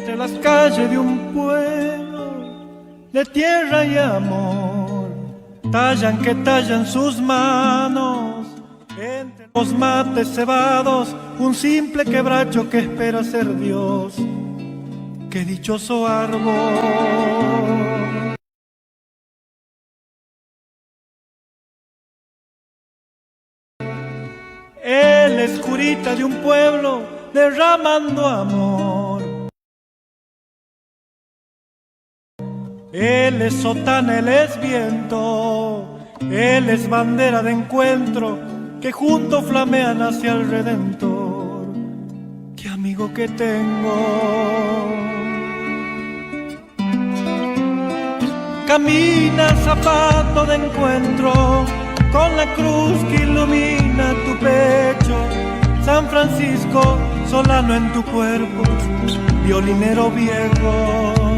entre las calles de un pueblo de tierra y amor, tallan que tallan sus manos, entre los mates cebados, un simple quebracho que espera ser Dios. ¡Qué dichoso árbol! Él es curita de un pueblo derramando amor. Él es sotana, él es viento, él es bandera de encuentro que juntos flamean hacia el Redentor. ¡Qué amigo que tengo! Camina zapato de encuentro con la cruz que ilumina tu pecho. San Francisco, solano en tu cuerpo, violinero viejo.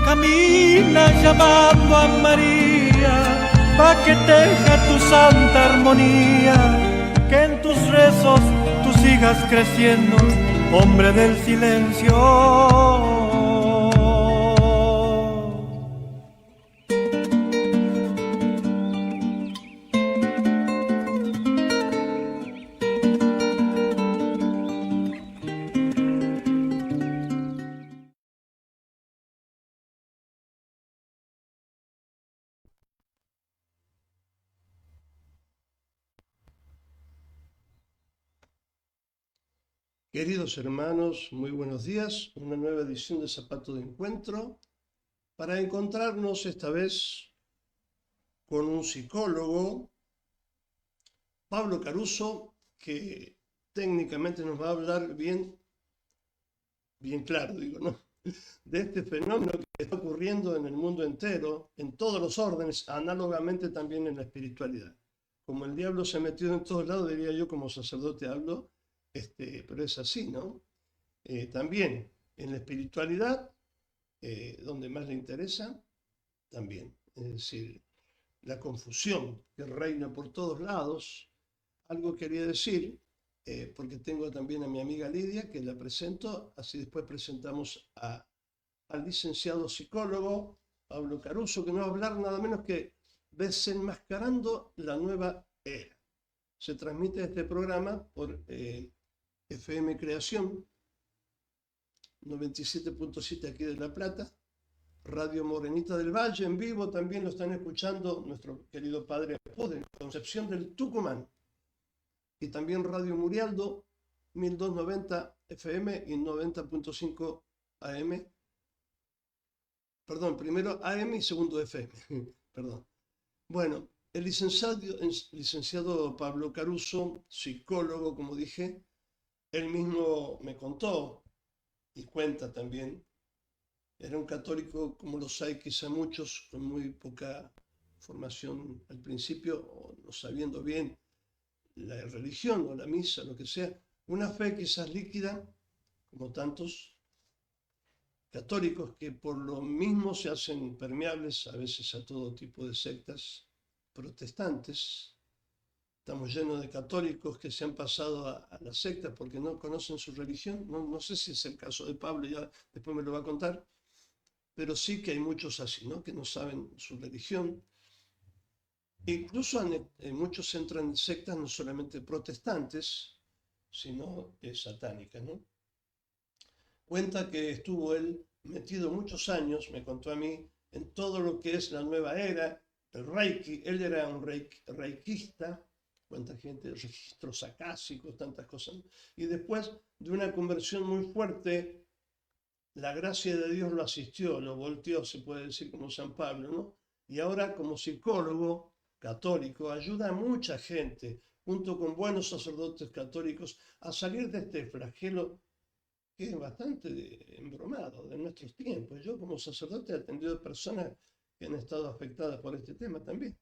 Camina llamando a María, pa' que teja tu santa armonía, que en tus rezos tú sigas creciendo, hombre del silencio. Queridos hermanos, muy buenos días. Una nueva edición de Zapato de Encuentro para encontrarnos esta vez con un psicólogo, Pablo Caruso, que técnicamente nos va a hablar bien claro, digo, ¿no? De este fenómeno que está ocurriendo en el mundo entero, en todos los órdenes, análogamente también en la espiritualidad. Como el diablo se ha metido en todos lados, diría yo como sacerdote hablo, pero es así, ¿no? También en la espiritualidad, donde más le interesa, también. Es decir, la confusión que reina por todos lados. Algo quería decir, porque tengo también a mi amiga Lidia, que la presento, así después presentamos al licenciado psicólogo Pablo Caruso, que nos va a hablar nada menos que desenmascarando la nueva era. Se transmite este programa por FM Creación 97.7 aquí de La Plata, Radio Morenita del Valle en vivo, también lo están escuchando nuestro querido padre de Concepción del Tucumán, y también Radio Murialdo 1290 FM y 90.5 AM, perdón, primero AM y segundo FM, perdón. Bueno, el licenciado Pablo Caruso, psicólogo, como dije, él mismo me contó y cuenta también. Era un católico, como los hay quizá muchos, con muy poca formación al principio, o no sabiendo bien la religión o la misa, lo que sea. Una fe quizás líquida, como tantos católicos que por lo mismo se hacen permeables a veces a todo tipo de sectas protestantes. Estamos llenos de católicos que se han pasado a la secta porque no conocen su religión. No sé si es el caso de Pablo, ya después me lo va a contar. Pero sí que hay muchos así, ¿no? Que no saben su religión. Incluso muchos entran en sectas no solamente protestantes, sino satánicas, ¿no? Cuenta que estuvo él metido muchos años, me contó a mí, en todo lo que es la nueva era, el Reiki. Él era un reikista, cuánta gente, registros acásicos, tantas cosas. Y después de una conversión muy fuerte, la gracia de Dios lo asistió, lo volteó, se puede decir, como San Pablo, ¿no? Y ahora, como psicólogo católico, ayuda a mucha gente, junto con buenos sacerdotes católicos, a salir de este flagelo que es bastante embromado de nuestros tiempos. Yo, como sacerdote, he atendido a personas que han estado afectadas por este tema también.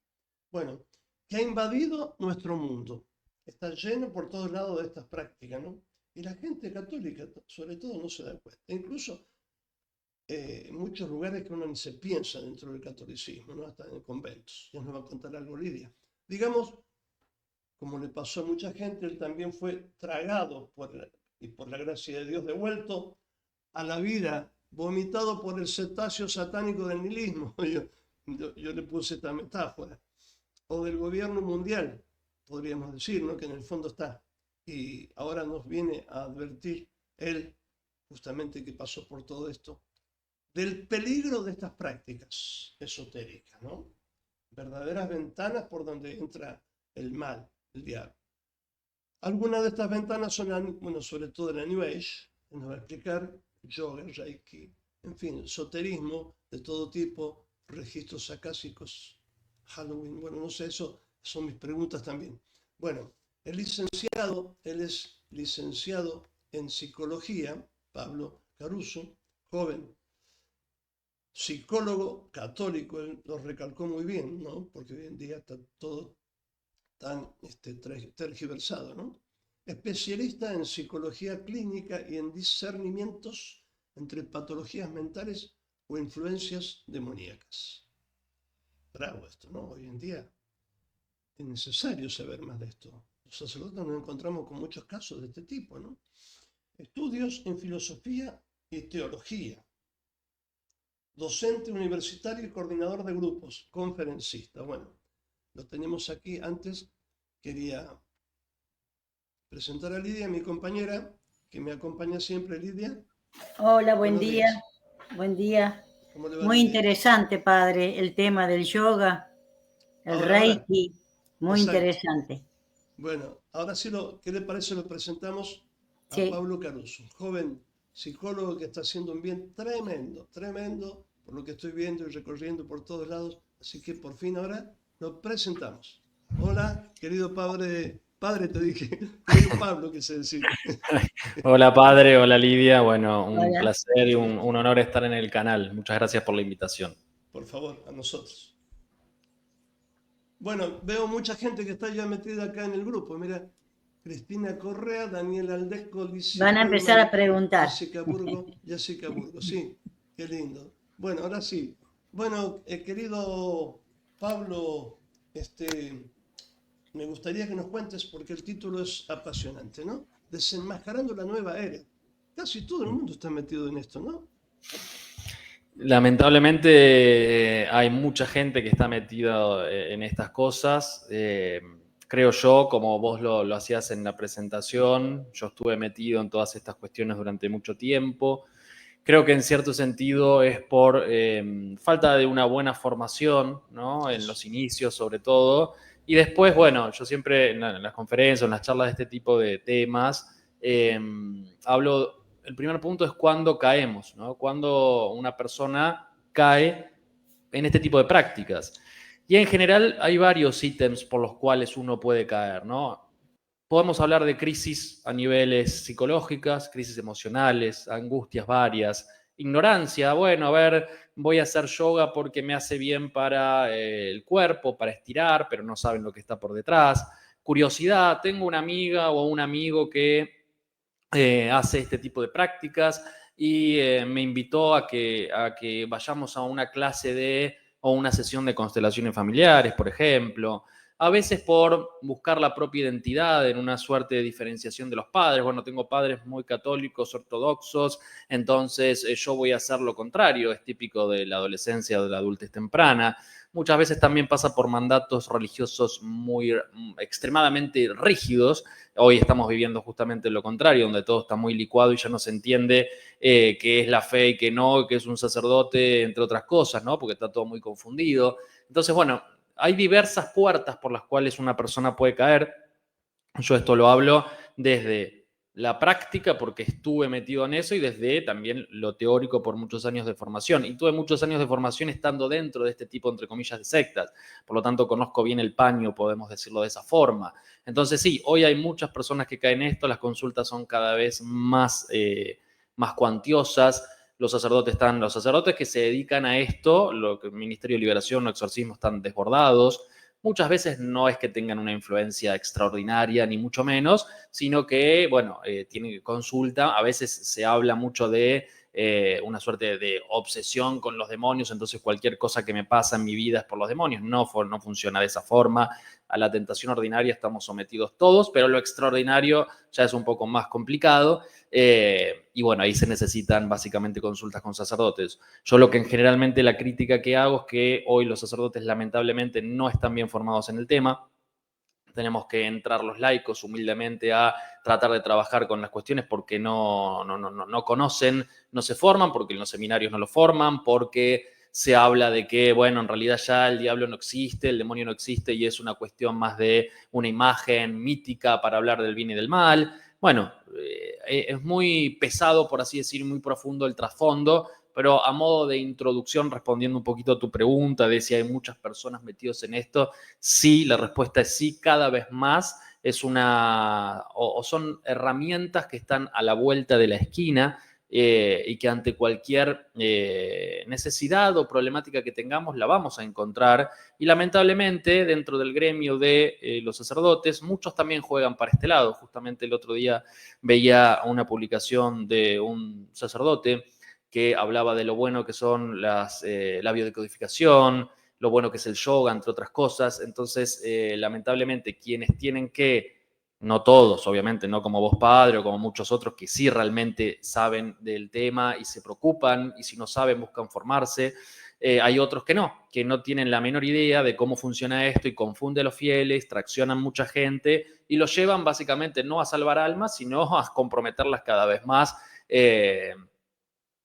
Bueno, que ha invadido nuestro mundo. Está lleno por todos lados de estas prácticas, ¿no? Y la gente católica, sobre todo, no se da cuenta. Incluso en muchos lugares que uno ni se piensa dentro del catolicismo, ¿no? Hasta en conventos. Ya nos va a contar algo Lidia. Digamos, como le pasó a mucha gente, él también fue tragado y por la gracia de Dios devuelto a la vida, vomitado por el cetáceo satánico del nihilismo. Yo le puse esta metáfora. O del gobierno mundial, podríamos decir, ¿no? Que en el fondo está. Y ahora nos viene a advertir él, justamente que pasó por todo esto, del peligro de estas prácticas esotéricas, ¿no? Verdaderas ventanas por donde entra el mal, el diablo. Algunas de estas ventanas son, bueno, sobre todo la New Age, que nos va a explicar yoga, reiki, en fin, esoterismo de todo tipo, registros acásicos, Halloween, bueno, no sé, eso son mis preguntas también. Bueno, el licenciado, él es licenciado en psicología, Pablo Caruso, joven, psicólogo católico, él lo recalcó muy bien, ¿no? Porque hoy en día está todo tan tergiversado, ¿no? Especialista en psicología clínica y en discernimientos entre patologías mentales o influencias demoníacas. Bravo esto, ¿no? Hoy en día es necesario saber más de esto. Los sacerdotes nos encontramos con muchos casos de este tipo, ¿no? Estudios en filosofía y teología. Docente universitario y coordinador de grupos, conferencista. Bueno, lo tenemos aquí. Antes quería presentar a Lidia, mi compañera, que me acompaña siempre. Lidia. Hola, buen Buenos día. días. Buen día. ¿Cómo le va, Muy Lidia? interesante, padre, el tema del yoga, el Ahora, reiki, muy exacto. interesante. Bueno, ahora sí, ¿qué le parece? Lo presentamos a Sí. Pablo Caruso, joven psicólogo que está haciendo un bien tremendo, tremendo, por lo que estoy viendo y recorriendo por todos lados. Así que por fin ahora lo presentamos. Hola, querido padre te dije, querido Pablo, quise decir. Hola padre, hola Lidia, bueno, un Hola. placer y un honor estar en el canal. Muchas gracias por la invitación. Por favor, a nosotros. Bueno, veo mucha gente que está ya metida acá en el grupo. Mira, Cristina Correa, Daniel Aldeco, Licia Van a empezar Burman, a preguntar. Jessica Burgo, sí, qué lindo. Bueno, ahora sí. Bueno, querido Pablo, me gustaría que nos cuentes, porque el título es apasionante, ¿no? Desenmascarando la nueva era. Casi todo el mundo está metido en esto, ¿no? Lamentablemente hay mucha gente que está metida en estas cosas. Creo yo, como vos lo hacías en la presentación, yo estuve metido en todas estas cuestiones durante mucho tiempo. Creo que en cierto sentido es por falta de una buena formación, ¿no? En los inicios sobre todo. Y después, bueno, yo siempre en las conferencias, en las charlas de este tipo de temas, hablo, el primer punto es cuando caemos, ¿no? Cuando una persona cae en este tipo de prácticas. Y en general hay varios ítems por los cuales uno puede caer, ¿no? Podemos hablar de crisis a niveles psicológicas, crisis emocionales, angustias varias, ignorancia, bueno, a ver, voy a hacer yoga porque me hace bien para el cuerpo, para estirar, pero no saben lo que está por detrás. Curiosidad, tengo una amiga o un amigo que hace este tipo de prácticas y me invitó a que vayamos a una clase o una sesión de constelaciones familiares, por ejemplo. A veces por buscar la propia identidad en una suerte de diferenciación de los padres. Bueno, tengo padres muy católicos, ortodoxos, entonces yo voy a hacer lo contrario. Es típico de la adolescencia o de la adultez temprana. Muchas veces también pasa por mandatos religiosos muy extremadamente rígidos. Hoy estamos viviendo justamente lo contrario, donde todo está muy licuado y ya no se entiende qué es la fe y qué no, qué es un sacerdote, entre otras cosas, ¿no? Porque está todo muy confundido. Entonces, bueno, hay diversas puertas por las cuales una persona puede caer. Yo esto lo hablo desde la práctica, porque estuve metido en eso, y desde también lo teórico por muchos años de formación. Y tuve muchos años de formación estando dentro de este tipo, entre comillas, de sectas. Por lo tanto, conozco bien el paño, podemos decirlo de esa forma. Entonces, sí, hoy hay muchas personas que caen en esto, las consultas son cada vez más cuantiosas. Los sacerdotes que se dedican a esto, lo que el Ministerio de Liberación o Exorcismo, están desbordados. Muchas veces no es que tengan una influencia extraordinaria, ni mucho menos, sino que, bueno, tienen consulta. A veces se habla mucho de una suerte de obsesión con los demonios, entonces cualquier cosa que me pasa en mi vida es por los demonios. No funciona de esa forma. A la tentación ordinaria estamos sometidos todos, pero lo extraordinario ya es un poco más complicado. Y bueno, ahí se necesitan básicamente consultas con sacerdotes. Yo lo que generalmente la crítica que hago es que hoy los sacerdotes lamentablemente no están bien formados en el tema. Tenemos que entrar los laicos humildemente a tratar de trabajar con las cuestiones porque no conocen, no se forman, porque en los seminarios no lo forman, porque se habla de que, bueno, en realidad ya el diablo no existe, el demonio no existe y es una cuestión más de una imagen mítica para hablar del bien y del mal. Bueno, es muy pesado, por así decir, muy profundo el trasfondo, pero a modo de introducción, respondiendo un poquito a tu pregunta de si hay muchas personas metidas en esto, sí, la respuesta es sí, cada vez más. Son herramientas que están a la vuelta de la esquina y que ante cualquier necesidad o problemática que tengamos la vamos a encontrar. Y lamentablemente dentro del gremio de los sacerdotes, muchos también juegan para este lado. Justamente el otro día veía una publicación de un sacerdote que hablaba de lo bueno que son la biodecodificación, lo bueno que es el yoga, entre otras cosas. Entonces, lamentablemente, quienes tienen que, no todos, obviamente, no como vos, padre, o como muchos otros que sí realmente saben del tema y se preocupan, y si no saben, buscan formarse. Hay otros que no tienen la menor idea de cómo funciona esto y confunde a los fieles, traccionan mucha gente y los llevan básicamente no a salvar almas, sino a comprometerlas cada vez más.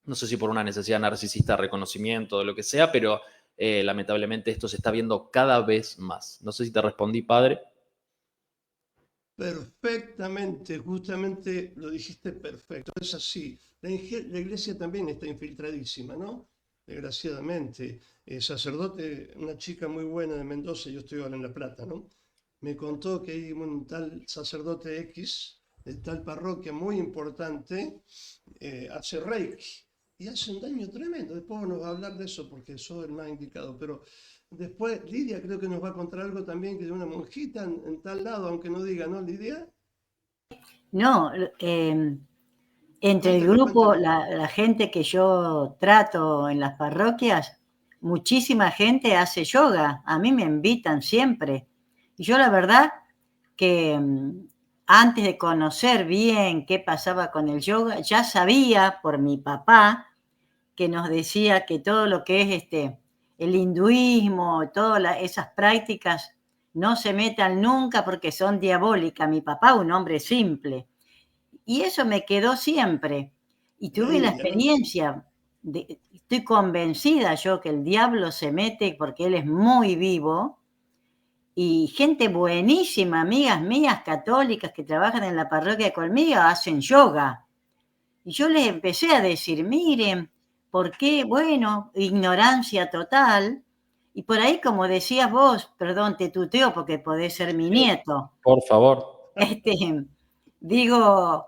No sé si por una necesidad narcisista de reconocimiento o lo que sea, pero lamentablemente esto se está viendo cada vez más. No sé si te respondí, padre. Perfectamente, justamente lo dijiste perfecto, es así. La iglesia también está infiltradísima, ¿no? Desgraciadamente. Sacerdote, una chica muy buena de Mendoza, yo estoy ahora en La Plata, ¿no? Me contó que hay un tal sacerdote X, de tal parroquia muy importante, hace Reiki y hace un daño tremendo. Después nos va a hablar de eso porque soy el más indicado, pero después Lidia creo que nos va a contar algo también que de una monjita en tal lado, aunque no diga, ¿no, Lidia? No, entre el Cuéntame, grupo, cuéntame. la gente que yo trato en las parroquias, muchísima gente hace yoga. A mí me invitan siempre. Y yo la verdad que antes de conocer bien qué pasaba con el yoga, ya sabía por mi papá que nos decía que todo lo que es el hinduismo, todas esas prácticas no se metan nunca porque son diabólicas. Mi papá, un hombre simple. Y eso me quedó siempre. Y La tuve la India, ¿no? experiencia, estoy convencida yo que el diablo se mete porque él es muy vivo. Y gente buenísima, amigas mías católicas que trabajan en la parroquia conmigo, hacen yoga. Y yo les empecé a decir, miren, ¿por qué? Bueno, ignorancia total. Y por ahí, como decías vos, perdón, te tuteo porque podés ser mi nieto. Por favor. Digo,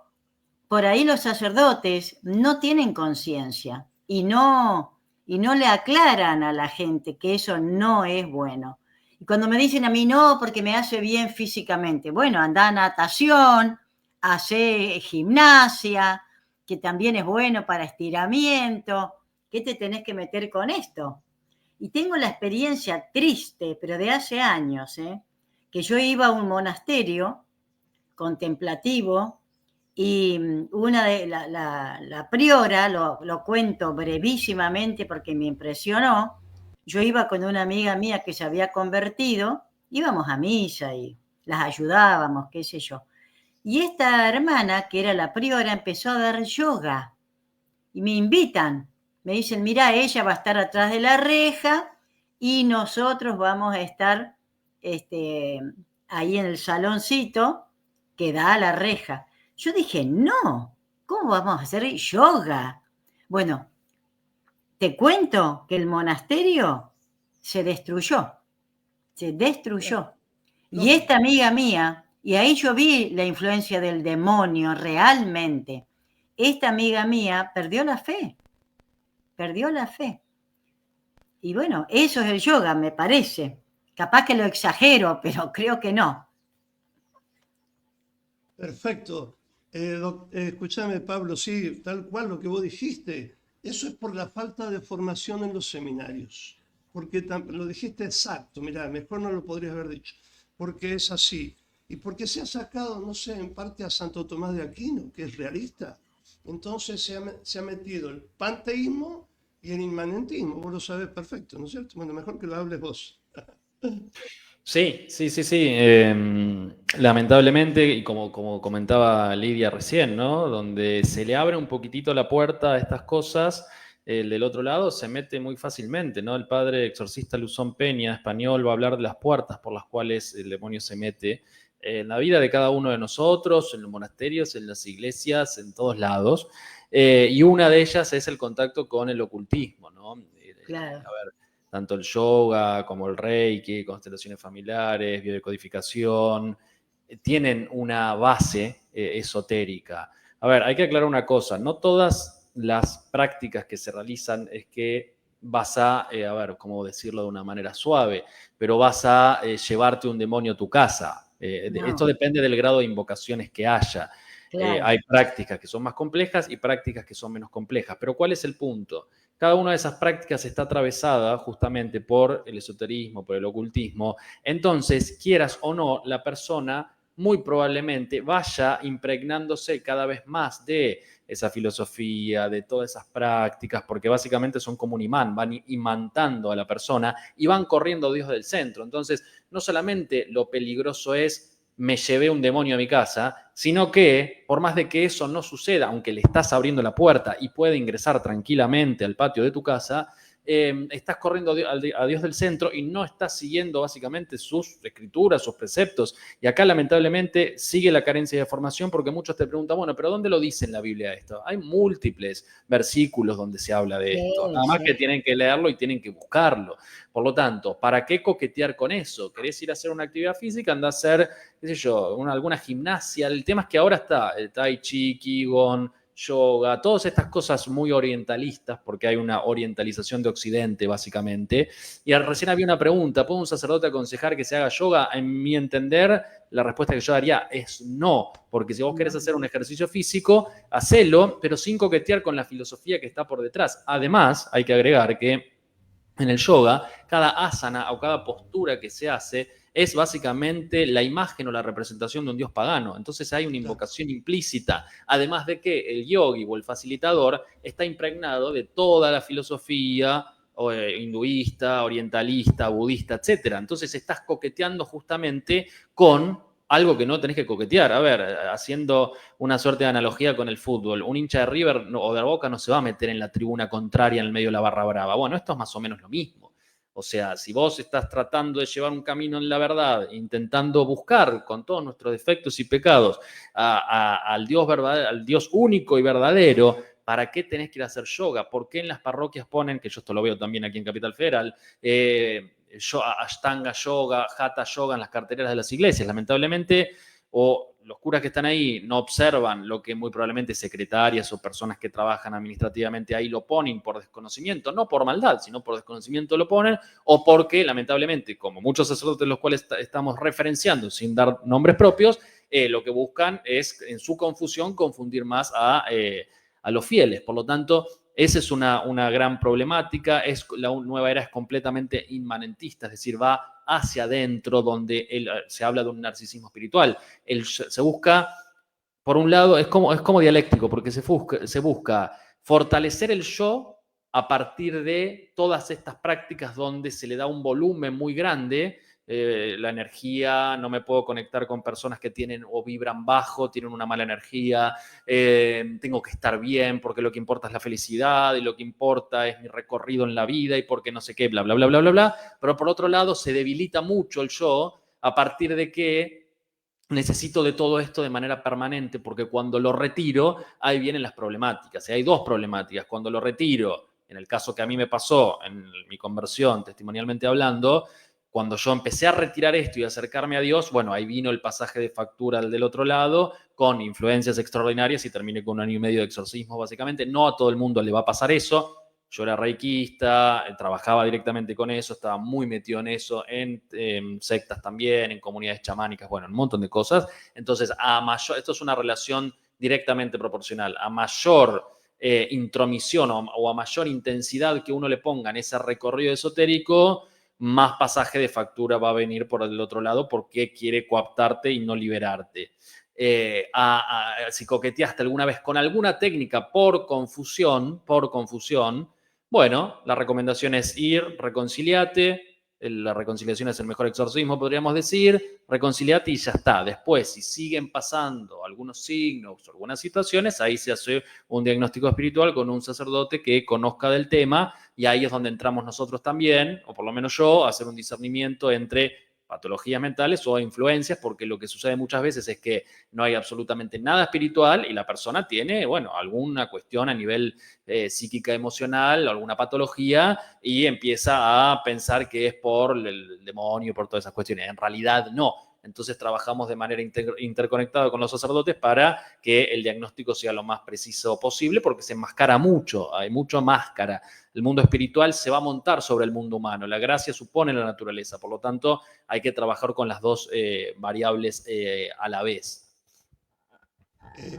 por ahí los sacerdotes no tienen conciencia y no le aclaran a la gente que eso no es bueno. Y cuando me dicen a mí no, porque me hace bien físicamente, bueno, anda a natación, hace gimnasia, que también es bueno para estiramiento. ¿Qué te tenés que meter con esto? Y tengo la experiencia triste, pero de hace años, que yo iba a un monasterio contemplativo y una de la priora, lo cuento brevísimamente porque me impresionó. Yo iba con una amiga mía que se había convertido, íbamos a misa y las ayudábamos, qué sé yo. Y esta hermana, que era la priora, empezó a dar yoga. Y me invitan, me dicen, mira, ella va a estar atrás de la reja y nosotros vamos a estar ahí en el saloncito que da a la reja. Yo dije, no, ¿cómo vamos a hacer yoga? Bueno, te cuento que el monasterio se destruyó. Y esta Lógico. amiga mía, y ahí yo vi la influencia del demonio realmente, esta amiga mía perdió la fe. Y bueno, eso es el yoga, me parece. Capaz que lo exagero, pero creo que no. Perfecto. Escúchame, Pablo, sí, tal cual lo que vos dijiste. Eso es por la falta de formación en los seminarios. Porque lo dijiste exacto, mira, mejor no lo podrías haber dicho. Porque es así. Y porque se ha sacado, no sé, en parte a Santo Tomás de Aquino, que es realista. Entonces se ha metido el panteísmo y el inmanentismo. Vos lo sabés perfecto, ¿no es cierto? Bueno, mejor que lo hables vos. Sí, sí, sí, sí. Lamentablemente, y como comentaba Lidia recién, ¿no? Donde se le abre un poquitito la puerta a estas cosas, el del otro lado se mete muy fácilmente, ¿no? El padre exorcista Luzón Peña, español, va a hablar de las puertas por las cuales el demonio se mete en la vida de cada uno de nosotros, en los monasterios, en las iglesias, en todos lados. Y una de ellas es el contacto con el ocultismo, ¿no? Claro, A ver, tanto el yoga como el reiki, constelaciones familiares, biodecodificación, tienen una base esotérica. A ver, hay que aclarar una cosa, no todas las prácticas que se realizan es que vas a ver, cómo decirlo de una manera suave, pero vas a llevarte un demonio a tu casa. Esto no, depende del grado de invocaciones que haya. claro, Hay prácticas que son más complejas y prácticas que son menos complejas, pero ¿cuál es el punto? Cada una de esas prácticas está atravesada justamente por el esoterismo, por el ocultismo. Entonces, quieras o no, la persona muy probablemente vaya impregnándose cada vez más de esa filosofía, de todas esas prácticas, porque básicamente son como un imán, van imantando a la persona y van corriendo Dios del centro. Entonces, no solamente lo peligroso es me llevé un demonio a mi casa, sino que por más de que eso no suceda, aunque le estás abriendo la puerta y puede ingresar tranquilamente al patio de tu casa, estás corriendo a Dios del centro y no estás siguiendo básicamente sus escrituras, sus preceptos. Y acá lamentablemente sigue la carencia de formación porque muchos te preguntan, bueno, pero ¿dónde lo dice en la Biblia esto? Hay múltiples versículos donde se habla de esto, sí, nada más que sí. tienen que leerlo y tienen que buscarlo. Por lo tanto, ¿para qué coquetear con eso? ¿Querés ir a hacer una actividad física? Anda a hacer, qué sé yo, alguna gimnasia. El tema es que ahora está el tai chi, qigong, yoga, todas estas cosas muy orientalistas, porque hay una orientalización de Occidente, básicamente. Y recién había una pregunta, ¿puede un sacerdote aconsejar que se haga yoga? En mi entender, la respuesta que yo daría es no, porque si vos querés No, hacer un ejercicio físico, hacelo, pero sin coquetear con la filosofía que está por detrás. Además, hay que agregar que en el yoga, cada asana o cada postura que se hace es básicamente la imagen o la representación de un dios pagano. Entonces hay una Claro. invocación implícita, además de que el yogi o el facilitador está impregnado de toda la filosofía hinduista, orientalista, budista, etcétera. Entonces estás coqueteando justamente con algo que no tenés que coquetear. A ver, haciendo una suerte de analogía con el fútbol. Un hincha de River o de Boca no se va a meter en la tribuna contraria en el medio de la barra brava. Bueno, esto es más o menos lo mismo. O sea, si vos estás tratando de llevar un camino en la verdad, intentando buscar con todos nuestros defectos y pecados al Dios verdadero, al Dios único y verdadero, ¿para qué tenés que ir a hacer yoga? ¿Por qué en las parroquias ponen, que yo esto lo veo también aquí en Capital Federal, Ashtanga Yoga, Hatha Yoga en las carteleras de las iglesias? Lamentablemente, o los curas que están ahí no observan lo que muy probablemente secretarias o personas que trabajan administrativamente ahí lo ponen por desconocimiento, no por maldad, sino por desconocimiento lo ponen, o porque lamentablemente, como muchos sacerdotes los cuales estamos referenciando sin dar nombres propios, lo que buscan es en su confusión confundir más a los fieles. Por lo tanto, esa es una gran problemática. La nueva era es completamente inmanentista, es decir, va hacia adentro, donde se habla de un narcisismo espiritual. Se busca, por un lado, es como dialéctico, porque se busca fortalecer el yo a partir de todas estas prácticas donde se le da un volumen muy grande. La energía, no me puedo conectar con personas que tienen o vibran bajo, tienen una mala energía, tengo que estar bien porque lo que importa es la felicidad y lo que importa es mi recorrido en la vida y porque no sé qué, bla, bla, bla, bla, bla, bla. Pero por otro lado, se debilita mucho el yo a partir de que necesito de todo esto de manera permanente, porque cuando lo retiro, ahí vienen las problemáticas. Y hay dos problemáticas. Cuando lo retiro, en el caso que a mí me pasó en mi conversión, testimonialmente hablando, cuando yo empecé a retirar esto y acercarme a Dios, bueno, ahí vino el pasaje de factura del otro lado, con influencias extraordinarias y terminé con 1 año y medio de exorcismo, básicamente. No a todo el mundo le va a pasar eso. Yo era reikista, trabajaba directamente con eso, estaba muy metido en eso, en sectas también, en comunidades chamánicas, bueno, un montón de cosas. Entonces, esto es una relación directamente proporcional. A mayor intromisión o a mayor intensidad que uno le ponga en ese recorrido esotérico, más pasaje de factura va a venir por el otro lado porque quiere coaptarte y no liberarte. Si coqueteaste alguna vez con alguna técnica por confusión, bueno, la recomendación es ir, reconciliate. La reconciliación es el mejor exorcismo, podríamos decir. Reconciliate y ya está. Después, si siguen pasando algunos signos o algunas situaciones, ahí se hace un diagnóstico espiritual con un sacerdote que conozca del tema, y ahí es donde entramos nosotros también, o por lo menos yo, a hacer un discernimiento entre patologías mentales o influencias, porque lo que sucede muchas veces es que no hay absolutamente nada espiritual y la persona tiene, bueno, alguna cuestión a nivel psíquica, emocional, alguna patología, y empieza a pensar que es por el demonio, por todas esas cuestiones. En realidad no. Entonces trabajamos de manera interconectada con los sacerdotes para que el diagnóstico sea lo más preciso posible, porque se enmascara mucho, hay mucha máscara. El mundo espiritual se va a montar sobre el mundo humano. La gracia supone la naturaleza, por lo tanto hay que trabajar con las dos variables a la vez.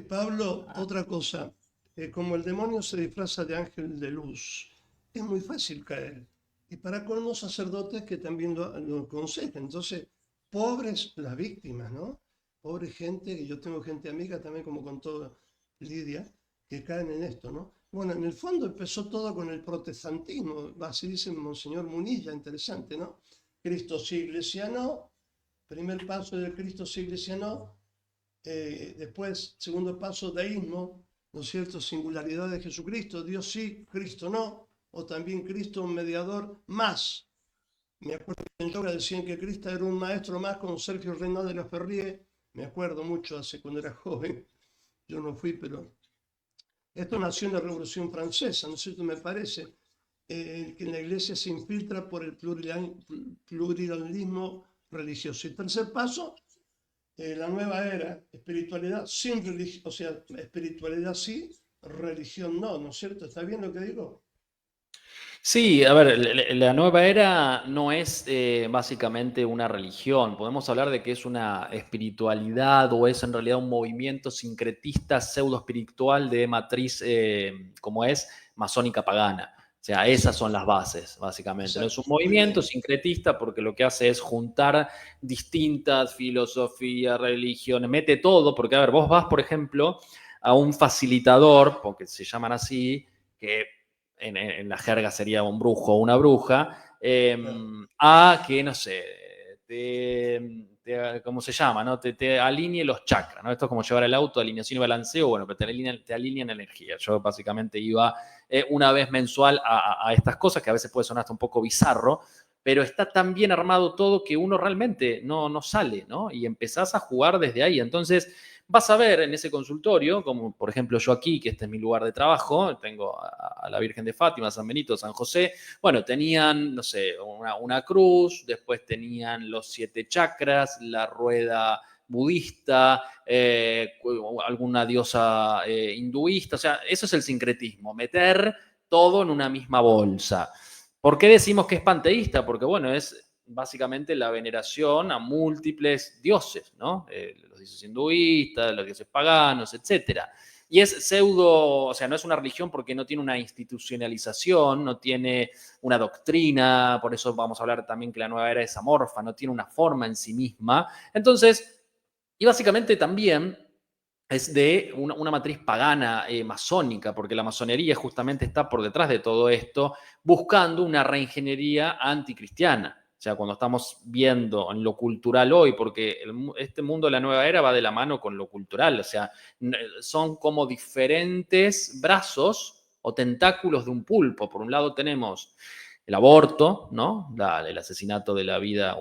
Pablo, otra cosa, como el demonio se disfraza de ángel de luz, es muy fácil caer. Y para con los sacerdotes que también lo aconsejan. Entonces, pobres las víctimas, ¿no? Pobre gente, y yo tengo gente amiga también, como contó Lidia, que caen en esto, ¿no? Bueno, en el fondo empezó todo con el protestantismo, así dice Monseñor Munilla, interesante, ¿no? Cristo sí, Iglesia no. Primer paso del Cristo sí, Iglesia no. Después, segundo paso, deísmo, ¿no es cierto? Singularidad de Jesucristo, Dios sí, Cristo no, o también Cristo un mediador más. Me acuerdo que en yoga decían que Cristo era un maestro más con Sergio Renal de la Ferrier, me acuerdo mucho hace cuando era joven, yo no fui, pero esto nació en la Revolución Francesa, ¿no es cierto? Me parece que en la iglesia se infiltra por el pluralismo religioso. Y tercer paso, la nueva era, espiritualidad sin religión, o sea, espiritualidad sí, religión no, ¿no es cierto? ¿Está bien lo que digo? Sí, a ver, la nueva era no es básicamente una religión. Podemos hablar de que es una espiritualidad o es en realidad un movimiento sincretista pseudo-espiritual de matriz, como es, masónica pagana. O sea, esas son las bases, básicamente. No es un Exacto, muy movimiento bien. sincretista porque lo que hace es juntar distintas filosofías, religiones, mete todo, porque, a ver, vos vas, por ejemplo, a un facilitador, porque se llaman así, que en la jerga sería un brujo o una bruja, Claro. a que, no sé, ¿cómo se llama? ¿No? Te alinee los chakras, ¿no? Esto es como llevar el auto, alineación y balanceo, bueno, pero te alinean energía. Yo básicamente iba una vez mensual a estas cosas, que a veces puede sonar hasta un poco bizarro, pero está tan bien armado todo que uno realmente no sale, ¿no? Y empezás a jugar desde ahí. Entonces, vas a ver en ese consultorio, como por ejemplo yo aquí, que este es mi lugar de trabajo, tengo a la Virgen de Fátima, San Benito, San José, bueno, tenían, no sé, una cruz, después tenían los 7 chakras, la rueda budista, alguna diosa hinduista, o sea, eso es el sincretismo, meter todo en una misma bolsa. ¿Por qué decimos que es panteísta? Porque, bueno, es básicamente la veneración a múltiples dioses, ¿no? Los dioses hinduistas, los dioses paganos, etc. Y es pseudo, o sea, no es una religión porque no tiene una institucionalización, no tiene una doctrina, por eso vamos a hablar también que la nueva era es amorfa, no tiene una forma en sí misma. Entonces, y básicamente también es de una matriz pagana, masónica, porque la masonería justamente está por detrás de todo esto, buscando una reingeniería anticristiana. O sea, cuando estamos viendo en lo cultural hoy, porque este mundo de la nueva era va de la mano con lo cultural, o sea, son como diferentes brazos o tentáculos de un pulpo. Por un lado tenemos el aborto, ¿no? El asesinato de la vida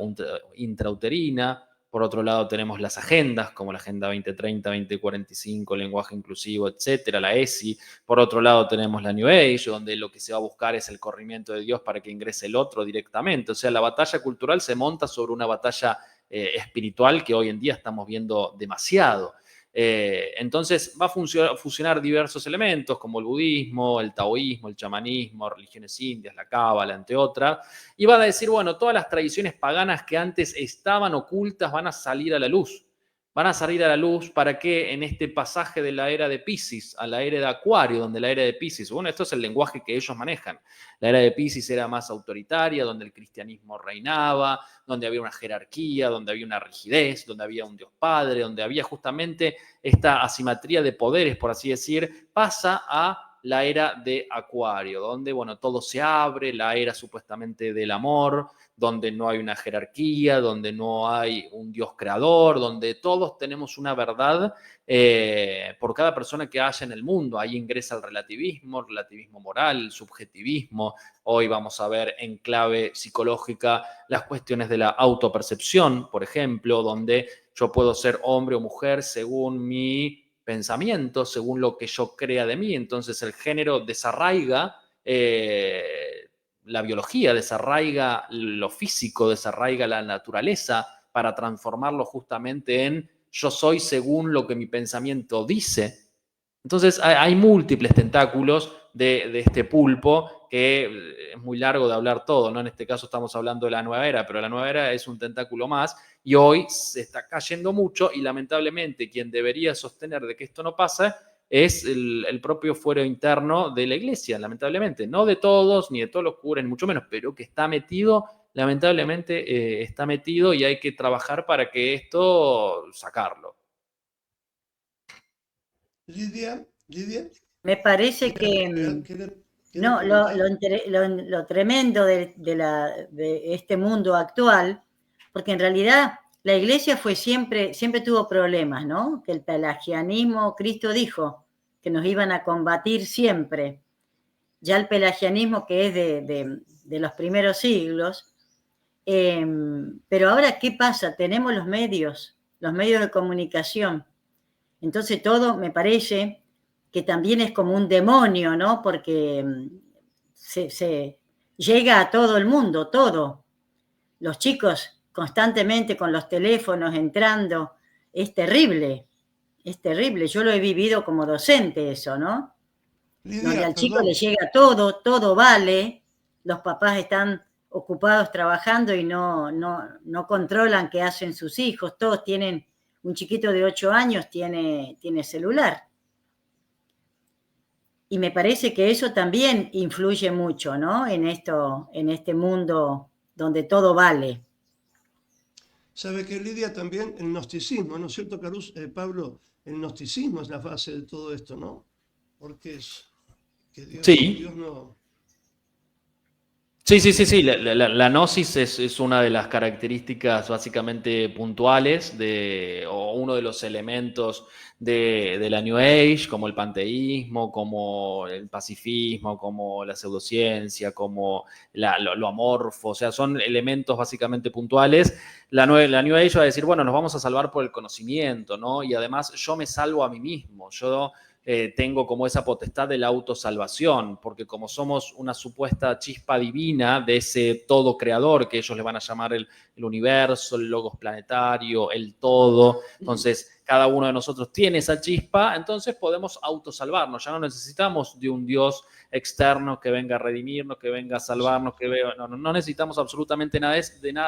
intrauterina. Por otro lado tenemos las agendas, como la Agenda 2030, 2045, lenguaje inclusivo, etcétera, la ESI. Por otro lado tenemos la New Age, donde lo que se va a buscar es el corrimiento de Dios para que ingrese el otro directamente. O sea, la batalla cultural se monta sobre una batalla espiritual que hoy en día estamos viendo demasiado. Entonces va a fusionar diversos elementos como el budismo, el taoísmo, el chamanismo, religiones indias, la cábala, entre otras, y van a decir, bueno, todas las tradiciones paganas que antes estaban ocultas van a salir a la luz. van a salir a la luz para que en este pasaje de la era de Piscis a la era de Acuario, donde la era de Piscis, bueno, esto es el lenguaje que ellos manejan. La era de Piscis era más autoritaria, donde el cristianismo reinaba, donde había una jerarquía, donde había una rigidez, donde había un Dios Padre, donde había justamente esta asimetría de poderes, por así decir, pasa a la era de Acuario, donde, bueno, todo se abre, la era supuestamente del amor, donde no hay una jerarquía, donde no hay un Dios creador, donde todos tenemos una verdad por cada persona que haya en el mundo. Ahí ingresa el relativismo moral, el subjetivismo. Hoy vamos a ver en clave psicológica las cuestiones de la autopercepción, por ejemplo, donde yo puedo ser hombre o mujer según mi pensamiento, según lo que yo crea de mí. Entonces el género desarraiga la biología, desarraiga lo físico, desarraiga la naturaleza para transformarlo justamente en yo soy según lo que mi pensamiento dice. Entonces hay múltiples tentáculos de este pulpo que es muy largo de hablar todo, ¿no? En este caso estamos hablando de la nueva era, pero la nueva era es un tentáculo más y hoy se está cayendo mucho y lamentablemente quien debería sostener de que esto no pasa es el propio fuero interno de la iglesia, lamentablemente. No de todos, ni de todos los curas, ni mucho menos, pero que está metido, lamentablemente está metido y hay que trabajar para que esto sacarlo. Lidia, Me parece que no, lo tremendo de este mundo actual, porque en realidad la iglesia siempre tuvo problemas, ¿no? Que el pelagianismo, Cristo dijo que nos iban a combatir siempre. Ya el pelagianismo, que es de los primeros siglos, pero ahora, ¿qué pasa? Tenemos los medios de comunicación. Entonces todo me parece que también es como un demonio, ¿no? Porque se llega a todo el mundo, todo. Los chicos constantemente con los teléfonos entrando, es terrible. Yo lo he vivido como docente eso, ¿no? Lidia, Donde al chico perdón. le llega todo vale, los papás están ocupados trabajando y no controlan qué hacen sus hijos, todos tienen, un chiquito de 8 años tiene celular. Y me parece que eso también influye mucho, ¿no? En este mundo donde todo vale. Sabe que Lidia también el gnosticismo, ¿no es cierto, Pablo? El gnosticismo es la base de todo esto, ¿no? Porque es que Dios no... Sí. La gnosis es una de las características básicamente puntuales o uno de los elementos de la New Age, como el panteísmo, como el pacifismo, como la pseudociencia, como lo amorfo. O sea, son elementos básicamente puntuales. La New Age va a decir, bueno, nos vamos a salvar por el conocimiento, ¿no? Y además yo me salvo a mí mismo. Yo tengo como esa potestad de la autosalvación, porque como somos una supuesta chispa divina de ese todo creador, que ellos le van a llamar el universo, el logos planetario, el todo, entonces cada uno de nosotros tiene esa chispa, entonces podemos autosalvarnos, ya no necesitamos de un Dios externo que venga a redimirnos, que venga a salvarnos, no necesitamos absolutamente nada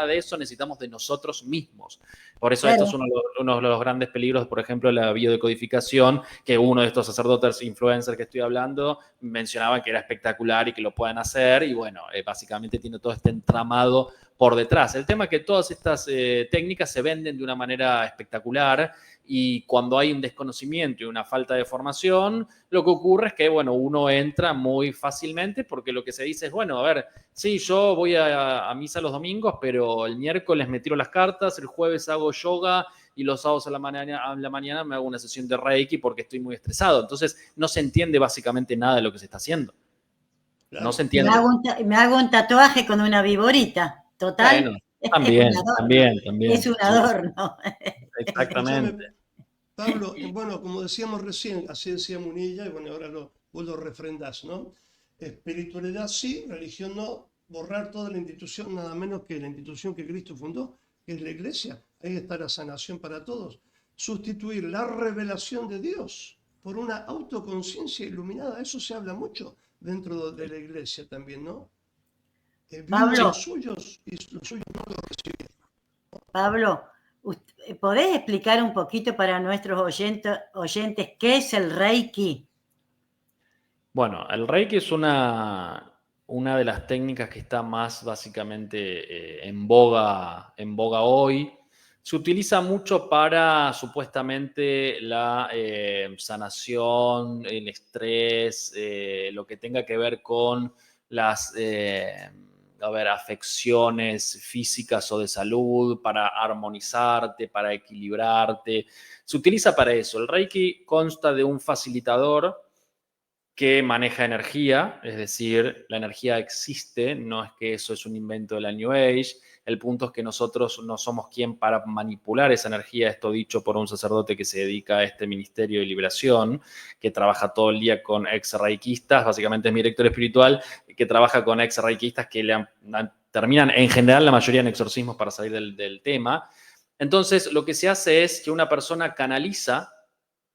de eso, necesitamos de nosotros mismos. Por eso esto es uno de los grandes peligros, por ejemplo, de la biodecodificación, que uno de estos sacerdotes influencers que estoy hablando mencionaba que era espectacular y que lo pueden hacer, y bueno, básicamente tiene todo este entramado por detrás. El tema es que todas estas técnicas se venden de una manera espectacular y cuando hay un desconocimiento y una falta de formación, lo que ocurre es que, bueno, uno entra muy fácilmente porque lo que se dice es, bueno, a ver, sí, yo voy a misa los domingos, pero el miércoles me tiro las cartas, el jueves hago yoga y los sábados a la mañana me hago una sesión de Reiki porque estoy muy estresado. Entonces, no se entiende básicamente nada de lo que se está haciendo. Claro. No se entiende. Me hago un tatuaje con una viborita, total. Bueno, también. Es un adorno. Exactamente. Pablo, bueno, como decíamos recién, así decía Munilla, y bueno, ahora vos lo refrendás, ¿no? Espiritualidad sí, religión no, borrar toda la institución, nada menos que la institución que Cristo fundó, que es la iglesia. Ahí está la sanación para todos. Sustituir la revelación de Dios por una autoconciencia iluminada, eso se habla mucho dentro de la iglesia también, ¿no? Pablo, los suyos y los suyos no lo recibieron. Pablo, ¿Podés explicar un poquito para nuestros oyentes qué es el Reiki? Bueno, el Reiki es una de las técnicas que está más básicamente en boga hoy. Se utiliza mucho para supuestamente la sanación, el estrés, lo que tenga que ver con las afecciones físicas o de salud, para armonizarte, para equilibrarte. Se utiliza para eso. El Reiki consta de un facilitador que maneja energía, es decir, la energía existe, no es que eso es un invento de la New Age. El punto es que nosotros no somos quien para manipular esa energía, esto dicho por un sacerdote que se dedica a este ministerio de liberación, que trabaja todo el día con ex-reikistas, básicamente es mi director espiritual, que trabaja con ex-reikistas que terminan en general la mayoría en exorcismos para salir del tema. Entonces, lo que se hace es que una persona canaliza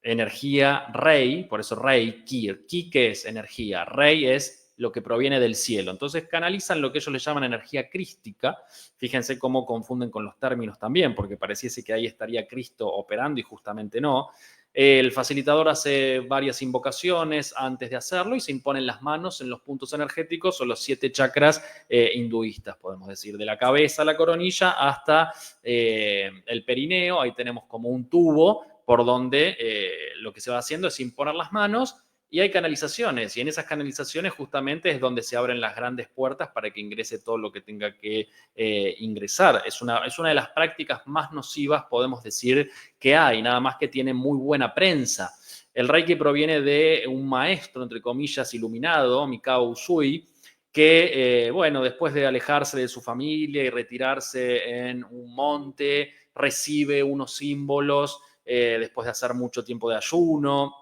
energía rey, por eso rey, ki, ¿qué es energía? Rey es lo que proviene del cielo. Entonces canalizan lo que ellos le llaman energía crística. Fíjense cómo confunden con los términos también, porque pareciese que ahí estaría Cristo operando y justamente no. El facilitador hace varias invocaciones antes de hacerlo y se imponen las manos en los puntos energéticos o los 7 chakras hinduistas, podemos decir, de la cabeza a la coronilla hasta el perineo. Ahí tenemos como un tubo por donde lo que se va haciendo es imponer las manos y hay canalizaciones. Y en esas canalizaciones justamente es donde se abren las grandes puertas para que ingrese todo lo que tenga que ingresar. Es una de las prácticas más nocivas, podemos decir, que hay, nada más que tiene muy buena prensa. El Reiki proviene de un maestro, entre comillas, iluminado, Mikao Usui, que, después de alejarse de su familia y retirarse en un monte, recibe unos símbolos después de hacer mucho tiempo de ayuno,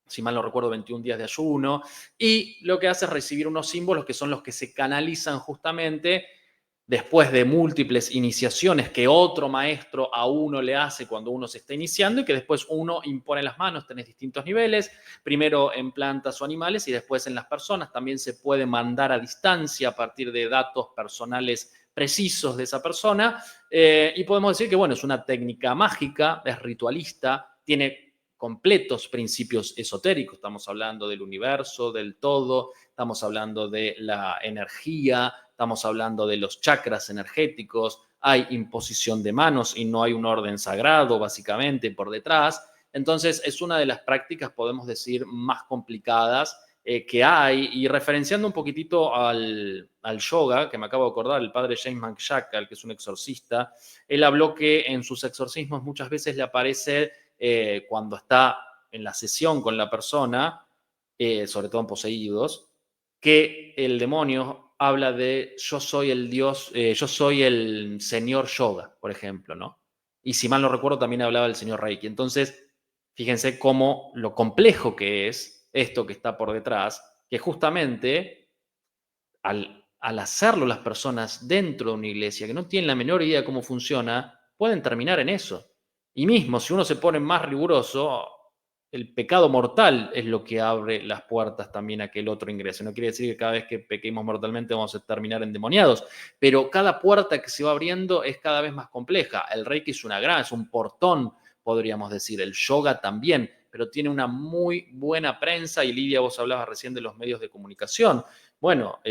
si mal no recuerdo, 21 días de ayuno, y lo que hace es recibir unos símbolos que son los que se canalizan justamente después de múltiples iniciaciones que otro maestro a uno le hace cuando uno se está iniciando y que después uno impone las manos. Tenés distintos niveles, primero en plantas o animales y después en las personas. También se puede mandar a distancia a partir de datos personales precisos de esa persona y podemos decir que, es una técnica mágica, es ritualista, tiene completos principios esotéricos. Estamos hablando del universo, del todo, estamos hablando de la energía, estamos hablando de los chakras energéticos, hay imposición de manos y no hay un orden sagrado, básicamente, por detrás. Entonces, es una de las prácticas, podemos decir, más complicadas que hay. Y referenciando un poquitito al yoga, que me acabo de acordar, el padre James McShackle, que es un exorcista, él habló que en sus exorcismos muchas veces le aparece cuando está en la sesión con la persona, sobre todo en poseídos, que el demonio habla de yo soy el Dios, yo soy el señor yoga, por ejemplo, ¿no? Y si mal no recuerdo, también hablaba del señor Reiki. Entonces, fíjense cómo lo complejo que es esto que está por detrás, que justamente al hacerlo las personas dentro de una iglesia que no tienen la menor idea de cómo funciona, pueden terminar en eso. Y mismo, si uno se pone más riguroso, el pecado mortal es lo que abre las puertas también a que el otro ingrese. No quiere decir que cada vez que pequemos mortalmente vamos a terminar endemoniados, pero cada puerta que se va abriendo es cada vez más compleja. El Reiki es es un portón, podríamos decir. El yoga también, pero tiene una muy buena prensa. Y Lidia, vos hablabas recién de los medios de comunicación. Bueno,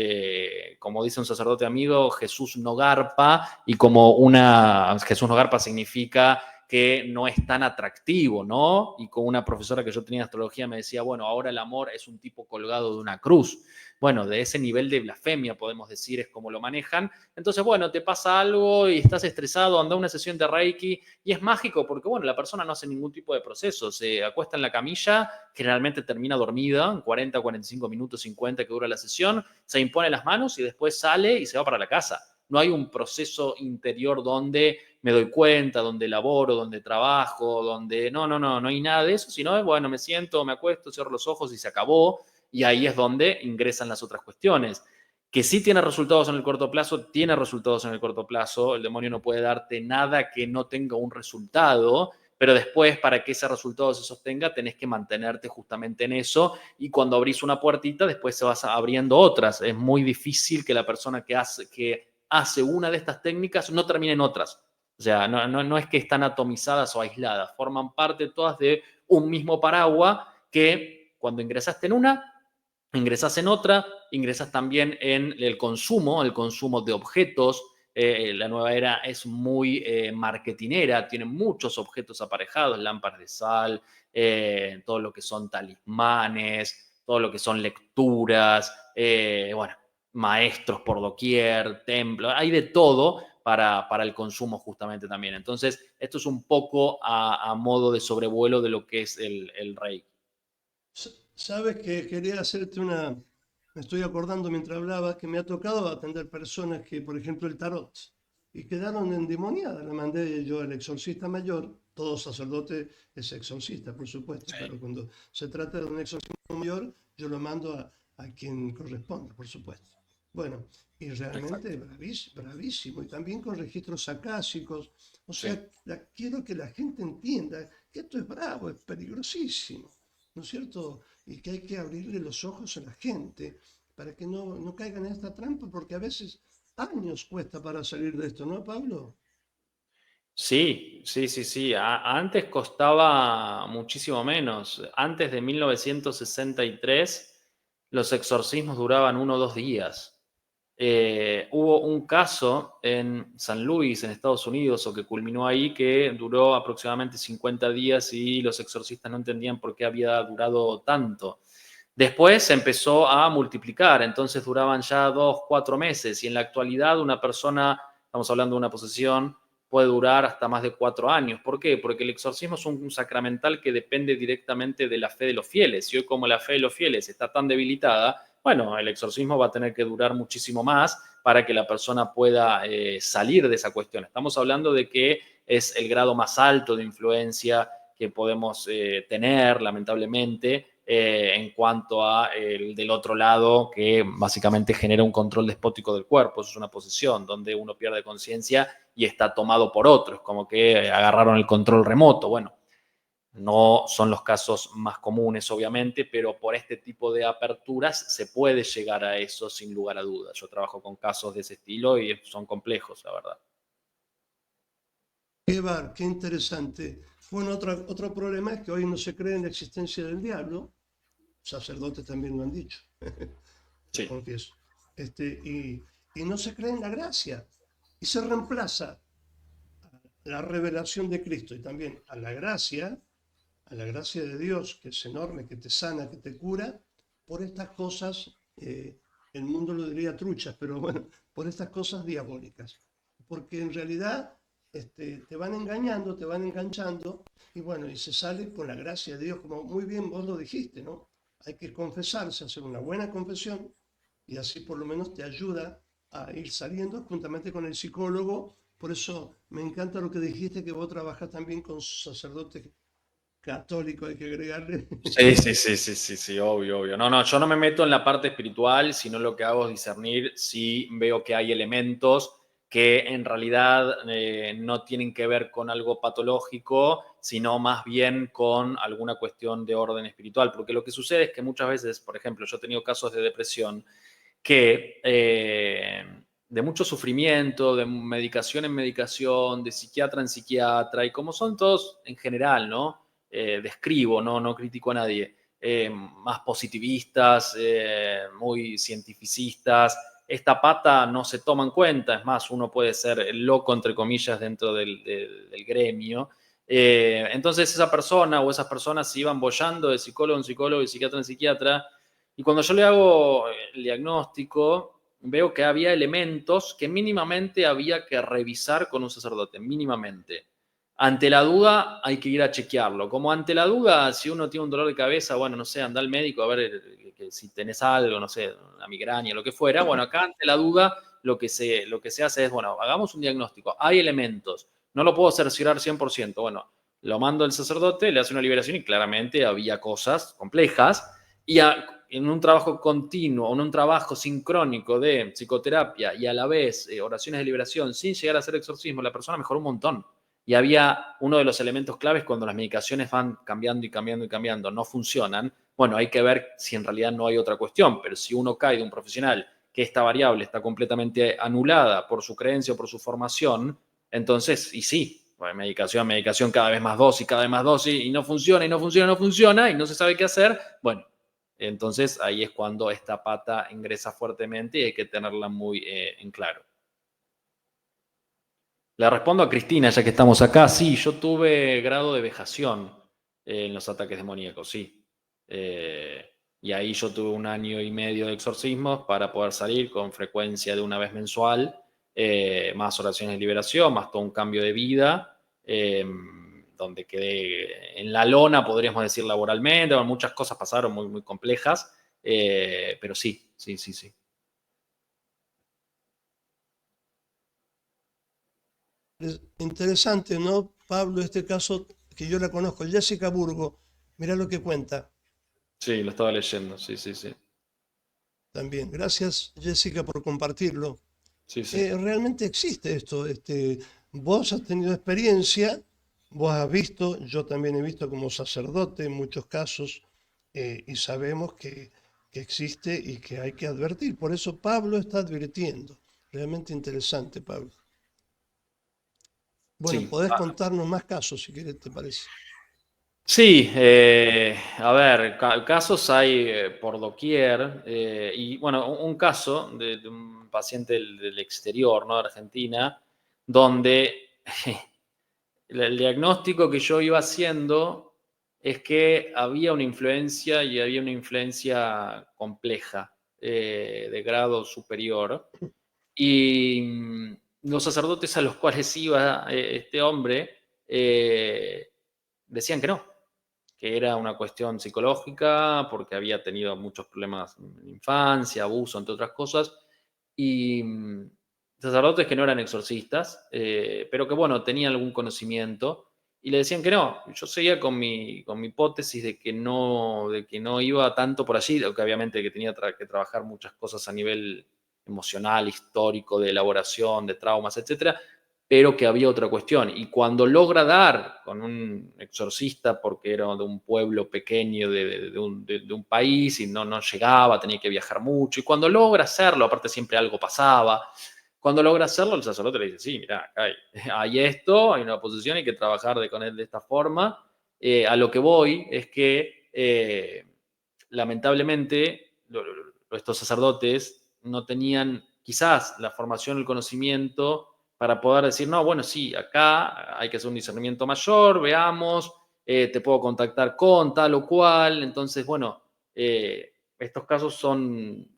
como dice un sacerdote amigo, Jesús no garpa, y Jesús no garpa significa que no es tan atractivo, ¿no? Y con una profesora que yo tenía de astrología me decía, ahora el amor es un tipo colgado de una cruz. De ese nivel de blasfemia, podemos decir, es como lo manejan. Entonces, te pasa algo y estás estresado, anda a una sesión de Reiki y es mágico porque, la persona no hace ningún tipo de proceso. Se acuesta en la camilla, generalmente termina dormida, en 40, 45 minutos, 50 que dura la sesión, se impone las manos y después sale y se va para la casa. No hay un proceso interior donde me doy cuenta, donde elaboro, donde trabajo, donde no hay nada de eso, sino, me siento, me acuesto, cierro los ojos y se acabó. Y ahí es donde ingresan las otras cuestiones. Que sí tiene resultados en el corto plazo, tiene resultados en el corto plazo. El demonio no puede darte nada que no tenga un resultado, pero después, para que ese resultado se sostenga, tenés que mantenerte justamente en eso, y cuando abrís una puertita, después se vas abriendo otras. Es muy difícil que la persona que hace una de estas técnicas no termine en otras. O sea, no es que están atomizadas o aisladas, forman parte todas de un mismo paraguas que cuando ingresaste en una, ingresas en otra, ingresas también en el consumo de objetos. La nueva era es muy marketinera, tiene muchos objetos aparejados, lámparas de sal, todo lo que son talismanes, todo lo que son lecturas, bueno, maestros por doquier, templos, hay de todo para el consumo justamente también. Entonces, esto es un poco a modo de sobrevuelo de lo que es el Reiki. Sabes que quería hacerte una... Me estoy acordando mientras hablaba que me ha tocado atender personas que, por ejemplo, el tarot, y quedaron endemoniadas. La mandé yo al exorcista mayor. Todo sacerdote es exorcista, por supuesto, Sí. pero cuando se trata de un exorcismo mayor, yo lo mando a quien corresponda, por supuesto. Bueno, y realmente Exacto. bravísimo, y también con registros acásicos. O Sí. sea, quiero que la gente entienda que esto es bravo, es peligrosísimo, ¿no es cierto? Y que hay que abrirle los ojos a la gente para que no caigan en esta trampa, porque a veces años cuesta para salir de esto, ¿no, Pablo? Sí, sí, sí, sí. Antes costaba muchísimo menos. Antes de 1963, los exorcismos duraban 1 o 2 días. Hubo un caso en San Luis, en Estados Unidos, o que culminó ahí, que duró aproximadamente 50 días y los exorcistas no entendían por qué había durado tanto. Después se empezó a multiplicar, entonces duraban ya 2, 4 meses, y en la actualidad una persona, estamos hablando de una posesión, puede durar hasta más de 4 años. ¿Por qué? Porque el exorcismo es un sacramental que depende directamente de la fe de los fieles, y hoy, como la fe de los fieles está tan debilitada, bueno, el exorcismo va a tener que durar muchísimo más para que la persona pueda salir de esa cuestión. Estamos hablando de que es el grado más alto de influencia que podemos tener, lamentablemente, en cuanto a el del otro lado, que básicamente genera un control despótico del cuerpo. Eso es una posesión donde uno pierde conciencia y está tomado por otros, como que agarraron el control remoto. Bueno, no son los casos más comunes, obviamente, pero por este tipo de aperturas se puede llegar a eso sin lugar a dudas. Yo trabajo con casos de ese estilo y son complejos, la verdad. Qué interesante. Bueno, otro problema es que hoy no se cree en la existencia del diablo. Sacerdotes también lo han dicho, te Sí, confieso. Y no se cree en la gracia. Y se reemplaza la revelación de Cristo y también a la gracia de Dios, que es enorme, que te sana, que te cura, por estas cosas, el mundo lo diría truchas, pero bueno, por estas cosas diabólicas. Porque en realidad te van engañando, te van enganchando, y bueno, y se sale con la gracia de Dios, como muy bien vos lo dijiste, ¿no? Hay que confesarse, hacer una buena confesión, y así por lo menos te ayuda a ir saliendo juntamente con el psicólogo. Por eso me encanta lo que dijiste, que vos trabajás también con sacerdotes católicos, hay que agregarle. sí, sí, sí, sí, sí, sí, obvio, obvio. No, no, yo no me meto en la parte espiritual, sino lo que hago es discernir si veo que hay elementos que en realidad no tienen que ver con algo patológico, sino más bien con alguna cuestión de orden espiritual. Porque lo que sucede es que muchas veces, por ejemplo, yo he tenido casos de depresión que de mucho sufrimiento, de medicación en medicación, de psiquiatra en psiquiatra, y como son todos en general, ¿no? Describo, no critico a nadie, más positivistas, muy cientificistas, esta pata no se toma en cuenta. Es más, uno puede ser el loco, entre comillas, dentro del gremio. Entonces esa persona o esas personas se iban boyando de psicólogo en psicólogo y psiquiatra en psiquiatra, y cuando yo le hago el diagnóstico, veo que había elementos que mínimamente había que revisar con un sacerdote, mínimamente. Ante la duda hay que ir a chequearlo. Como ante la duda, si uno tiene un dolor de cabeza, bueno, no sé, anda al médico a ver que si tenés algo, no sé, una migraña, lo que fuera. Bueno, acá ante la duda lo que se hace es, bueno, hagamos un diagnóstico. Hay elementos, no lo puedo cerciorar 100%. Bueno, lo mando al sacerdote, le hace una liberación y claramente había cosas complejas. Y en un trabajo continuo, en un trabajo sincrónico de psicoterapia y a la vez oraciones de liberación sin llegar a hacer exorcismo, la persona mejoró un montón. Y había uno de los elementos claves cuando las medicaciones van cambiando y cambiando y cambiando, no funcionan. Bueno, hay que ver si en realidad no hay otra cuestión, pero si uno cae de un profesional que esta variable está completamente anulada por su creencia o por su formación, Entonces, y sí, bueno, medicación, cada vez más dosis, y no funciona, y no funciona, y no se sabe qué hacer. Bueno, entonces ahí es cuando esta pata ingresa fuertemente y hay que tenerla muy en claro. Le respondo a Cristina, ya que estamos acá. Sí, yo tuve grado de vejación en los ataques demoníacos, sí. Y ahí yo tuve 1 año y medio de exorcismos para poder salir con frecuencia de 1 vez mensual, más oraciones de liberación, más todo un cambio de vida, donde quedé en la lona, podríamos decir laboralmente. Bueno, muchas cosas pasaron muy, muy complejas, pero sí. Es interesante, ¿no, Pablo? Este caso que yo la conozco, Jessica Burgo, mirá lo que cuenta Sí, lo estaba leyendo, sí. también. Gracias, Jessica, por compartirlo. Sí. Realmente existe esto. Vos has tenido experiencia, vos has visto, yo también he visto como sacerdote en muchos casos, y sabemos que existe y que hay que advertir. Por eso Pablo está advirtiendo. Realmente interesante, Pablo. Bueno, Sí. podés contarnos más casos si querés, ¿te parece? Sí, a ver, casos hay por doquier. Y bueno, un caso de un paciente del exterior, ¿no? De Argentina, donde el diagnóstico que yo iba haciendo es que había una influencia, y había una influencia compleja, de grado superior. Y los sacerdotes a los cuales iba este hombre decían que era una cuestión psicológica, porque había tenido muchos problemas en infancia, abuso, entre otras cosas, y sacerdotes que no eran exorcistas, pero que, bueno, tenían algún conocimiento, y le decían que no. Yo seguía con mi hipótesis de que no iba tanto por allí, que obviamente que tenía que trabajar muchas cosas a nivel emocional, histórico, de elaboración, de traumas, etcétera, pero que había otra cuestión. Y cuando logra dar con un exorcista, porque era de un pueblo pequeño de un país y no llegaba, tenía que viajar mucho, y cuando logra hacerlo, aparte siempre algo pasaba, cuando logra hacerlo, el sacerdote le dice, sí, mirá, acá hay esto, hay una oposición, hay que trabajar con él de esta forma. A lo que voy es que, lamentablemente, estos sacerdotes no tenían quizás la formación, el conocimiento para poder decir, no, bueno, sí, acá hay que hacer un discernimiento mayor, veamos, te puedo contactar con tal o cual. Entonces, bueno, estos casos son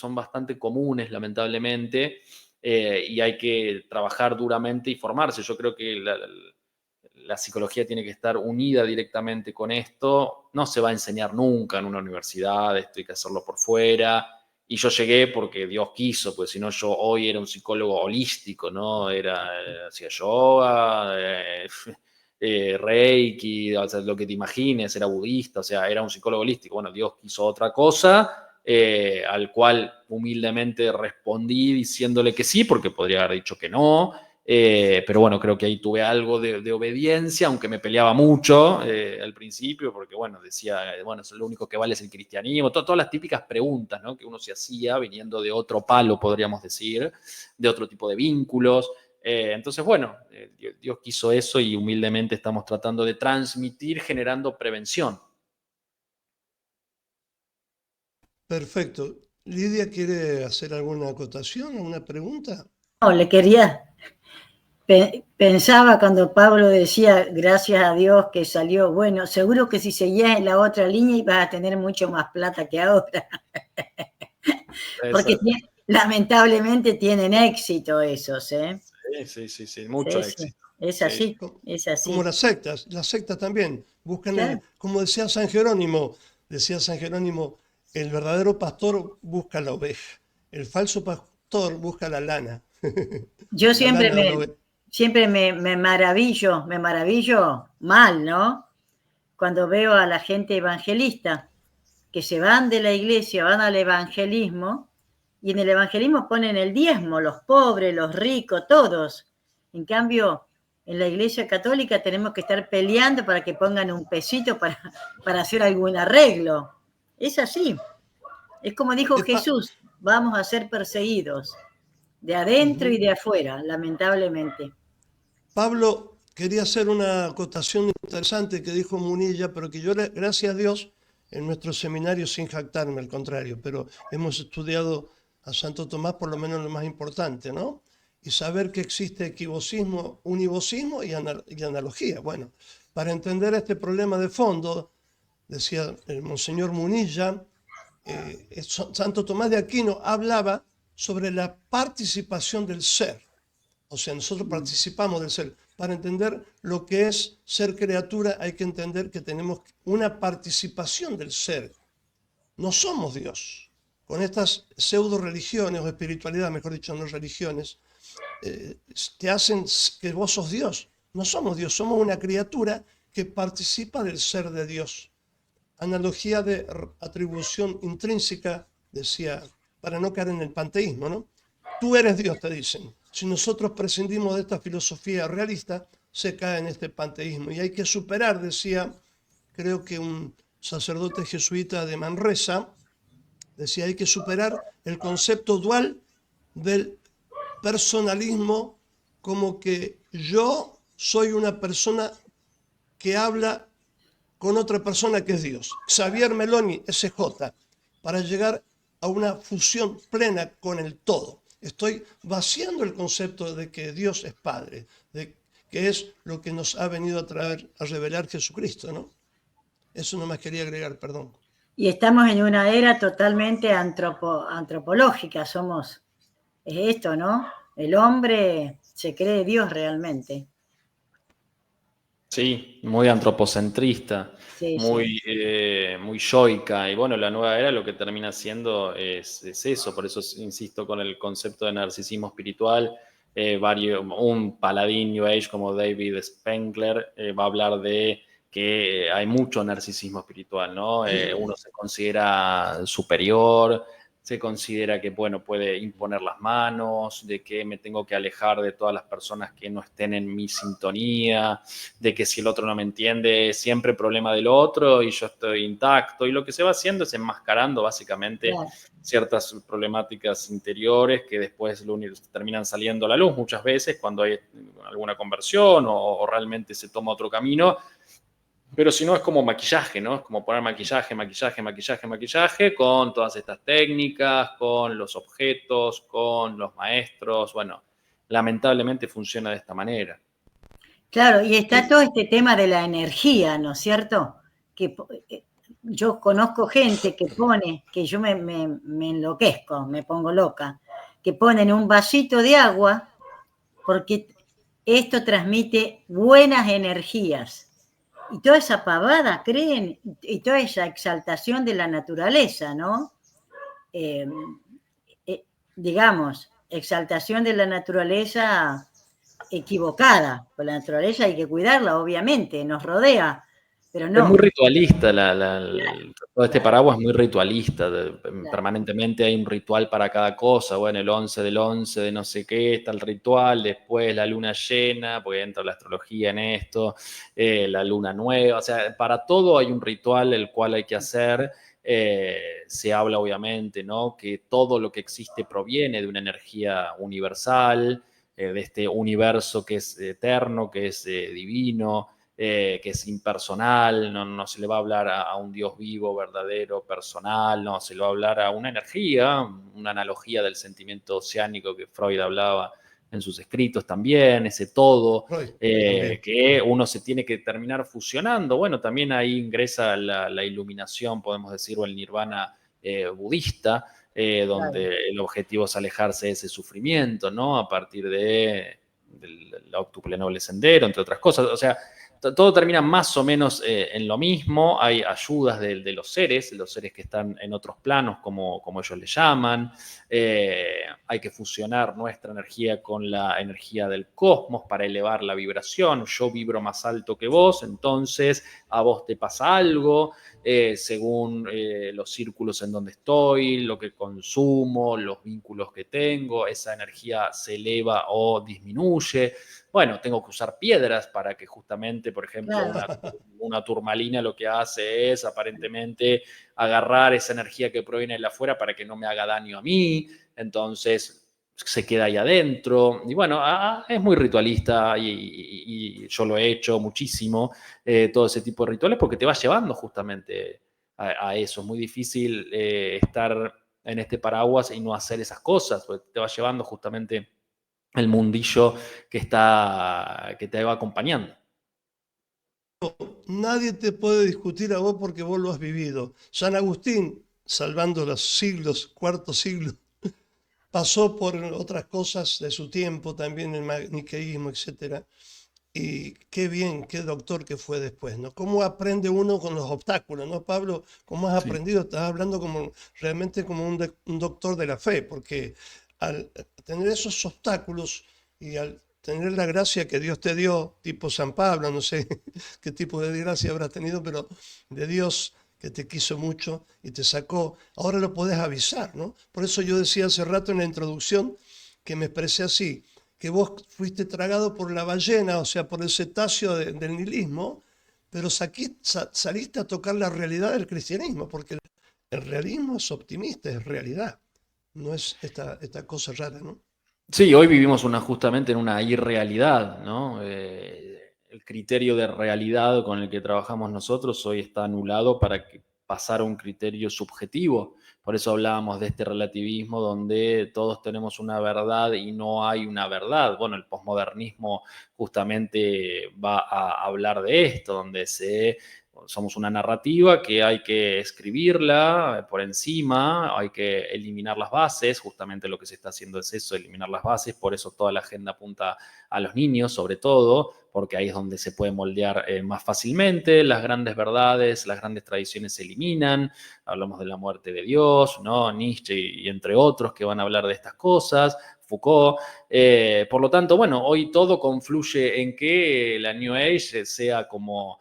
bastante comunes, lamentablemente, y hay que trabajar duramente y formarse. Yo creo que la psicología tiene que estar unida directamente con esto. No se va a enseñar nunca en una universidad, esto hay que hacerlo por fuera. Y yo llegué porque Dios quiso, pues si no yo hoy era un psicólogo holístico, ¿no? Hacía yoga, reiki, o sea, lo que te imagines, era budista, o sea, era un psicólogo holístico. Bueno, Dios quiso otra cosa, al cual humildemente respondí diciéndole que sí, porque podría haber dicho que no. Pero bueno, creo que ahí tuve algo de obediencia, aunque me peleaba mucho al principio, porque bueno, decía, bueno, lo único que vale es el cristianismo, todas las típicas preguntas, ¿no? Que uno se hacía viniendo de otro palo, podríamos decir, de otro tipo de vínculos. Entonces, bueno, Dios quiso eso y humildemente estamos tratando de transmitir generando prevención. Perfecto. Lidia, ¿quiere hacer alguna acotación, alguna pregunta? No, le quería, pensaba cuando Pablo decía, gracias a Dios que salió, bueno, seguro que si seguías en la otra línea ibas a tener mucho más plata que ahora. Porque lamentablemente tienen éxito esos, ¿eh? Sí, mucho éxito. Es así, Sí. es así. Como las sectas también buscan, Claro. como decía San Jerónimo, el verdadero pastor busca la oveja, el falso pastor busca la lana. Yo La siempre lana de la oveja. siempre me maravillo mal, ¿no? Cuando veo a la gente evangelista que se van de la iglesia, van al evangelismo, y en el evangelismo ponen el diezmo, los pobres, los ricos, todos. En cambio, en la iglesia católica tenemos que estar peleando para que pongan un pesito para hacer algún arreglo. Es así. Es como dijo Jesús, vamos a ser perseguidos, de adentro y de afuera, lamentablemente. Pablo quería hacer una acotación interesante que dijo Munilla, pero que yo, gracias a Dios, en nuestro seminario, sin jactarme, al contrario, pero hemos estudiado a Santo Tomás por lo menos lo más importante, ¿no? Y saber que existe equivocismo, univocismo y analogía. Bueno, para entender este problema de fondo, decía el Monseñor Munilla, Santo Tomás de Aquino hablaba sobre la participación del ser. O sea, nosotros participamos del ser. Para entender lo que es ser criatura hay que entender que tenemos una participación del ser. No somos Dios. Con estas pseudo religiones o espiritualidad, mejor dicho, no religiones, te hacen que vos sos Dios. No somos Dios, somos una criatura que participa del ser de Dios. Analogía de atribución intrínseca, decía, para no caer en el panteísmo, ¿no? Tú eres Dios, te dicen. Si nosotros prescindimos de esta filosofía realista, se cae en este panteísmo. Y hay que superar, decía, creo que un sacerdote jesuita de Manresa, decía, hay que superar el concepto dual del personalismo, como que yo soy una persona que habla con otra persona que es Dios. Xavier Meloni, SJ, para llegar a una fusión plena con el todo. Estoy vaciando el concepto de que Dios es Padre, de que es lo que nos ha venido a traer, a revelar Jesucristo, ¿no? Eso nomás quería agregar, perdón. Y estamos en una era totalmente antropológica, es esto, ¿no? El hombre se cree Dios realmente. Sí, muy antropocentrista, Sí, muy, sí. muy yoica. Y bueno, la nueva era lo que termina siendo es eso. Por eso insisto con el concepto de narcisismo espiritual. Un paladín New Age como David Spengler va a hablar de que hay mucho narcisismo espiritual, ¿no? Uno se considera superior, se considera que, bueno, puede imponer las manos, de que me tengo que alejar de todas las personas que no estén en mi sintonía, de que si el otro no me entiende, siempre problema del otro y yo estoy intacto. Y lo que se va haciendo es enmascarando básicamente ciertas problemáticas interiores que después terminan saliendo a la luz muchas veces cuando hay alguna conversión o realmente se toma otro camino. Pero si no, es como maquillaje, ¿no? Es como poner maquillaje con todas estas técnicas, con los objetos, con los maestros. Bueno, lamentablemente funciona de esta manera. Claro, y está todo este tema de la energía, ¿no es cierto? Que yo conozco gente que pone, que yo me enloquezco, me pongo loca, que ponen un vasito de agua porque esto transmite buenas energías. Y toda esa pavada, creen, y toda esa exaltación de la naturaleza, ¿no? Digamos, exaltación de la naturaleza equivocada, pues la naturaleza hay que cuidarla, obviamente, nos rodea, pero no. Es muy ritualista, todo este paraguas es muy ritualista, permanentemente hay un ritual para cada cosa, bueno, el 11 del 11 de no sé qué, está el ritual, después la luna llena, porque entra la astrología en esto, la luna nueva, o sea, para todo hay un ritual el cual hay que hacer. Se habla obviamente, ¿no?, que todo lo que existe proviene de una energía universal, de este universo que es eterno, que es divino, que es impersonal, no se le va a hablar a un Dios vivo, verdadero, personal, no, se le va a hablar a una energía, una analogía del sentimiento oceánico que Freud hablaba en sus escritos también, ese todo, que uno se tiene que terminar fusionando. Bueno, también ahí ingresa la iluminación, podemos decir, o el nirvana budista, donde el objetivo es alejarse de ese sufrimiento, ¿no? A partir del octuple noble sendero, entre otras cosas. O sea, todo termina más o menos en lo mismo. Hay ayudas de los seres que están en otros planos, como ellos le llaman. Hay que fusionar nuestra energía con la energía del cosmos para elevar la vibración. Yo vibro más alto que vos, entonces a vos te pasa algo, según los círculos en donde estoy, lo que consumo, los vínculos que tengo, esa energía se eleva o disminuye. Bueno, tengo que usar piedras para que justamente, por ejemplo, una turmalina lo que hace es aparentemente agarrar esa energía que proviene de afuera para que no me haga daño a mí. Entonces, se queda ahí adentro. Y bueno, es muy ritualista y yo lo he hecho muchísimo, todo ese tipo de rituales, porque te va llevando justamente a eso. Es muy difícil estar en este paraguas y no hacer esas cosas, porque te va llevando justamente el mundillo que te va acompañando. Nadie te puede discutir a vos porque vos lo has vivido. San Agustín, salvando los siglos, cuarto siglo, pasó por otras cosas de su tiempo, también el maniqueísmo, etcétera. Y qué bien, qué doctor que fue después, ¿no? ¿Cómo aprende uno con los obstáculos, ¿no, Pablo? ¿Cómo has Sí. aprendido? Estás hablando como realmente como un doctor de la fe, porque al tener esos obstáculos y al tener la gracia que Dios te dio, tipo San Pablo, no sé qué tipo de gracia habrás tenido, pero de Dios que te quiso mucho y te sacó, ahora lo podés avisar, ¿no? Por eso yo decía hace rato en la introducción que me expresé así, que vos fuiste tragado por la ballena, o sea, por el cetáceo del nihilismo, pero saliste a tocar la realidad del cristianismo, porque el realismo es optimista, es realidad, no es esta cosa rara, ¿no? Sí, hoy vivimos justamente en una irrealidad, ¿no? El criterio de realidad con el que trabajamos nosotros hoy está anulado para pasar a un criterio subjetivo. Por eso hablábamos de este relativismo donde todos tenemos una verdad y no hay una verdad. Bueno, el posmodernismo justamente va a hablar de esto, donde somos una narrativa que hay que escribirla por encima, hay que eliminar las bases, justamente lo que se está haciendo es eso, eliminar las bases, por eso toda la agenda apunta a los niños, sobre todo, porque ahí es donde se puede moldear más fácilmente, las grandes verdades, las grandes tradiciones se eliminan, hablamos de la muerte de Dios, ¿no? Nietzsche y entre otros que van a hablar de estas cosas, Foucault. Por lo tanto, bueno, hoy todo confluye en que la New Age sea como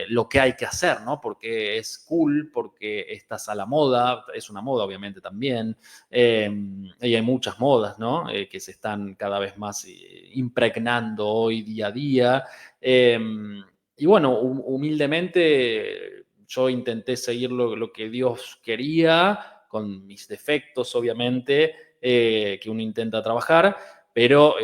lo que hay que hacer, ¿no? Porque es cool, porque estás a la moda, es una moda obviamente también, y hay muchas modas, ¿no? Que se están cada vez más impregnando hoy día a día. Eh, y bueno, humildemente yo intenté seguir lo que Dios quería, con mis defectos obviamente, que uno intenta trabajar, pero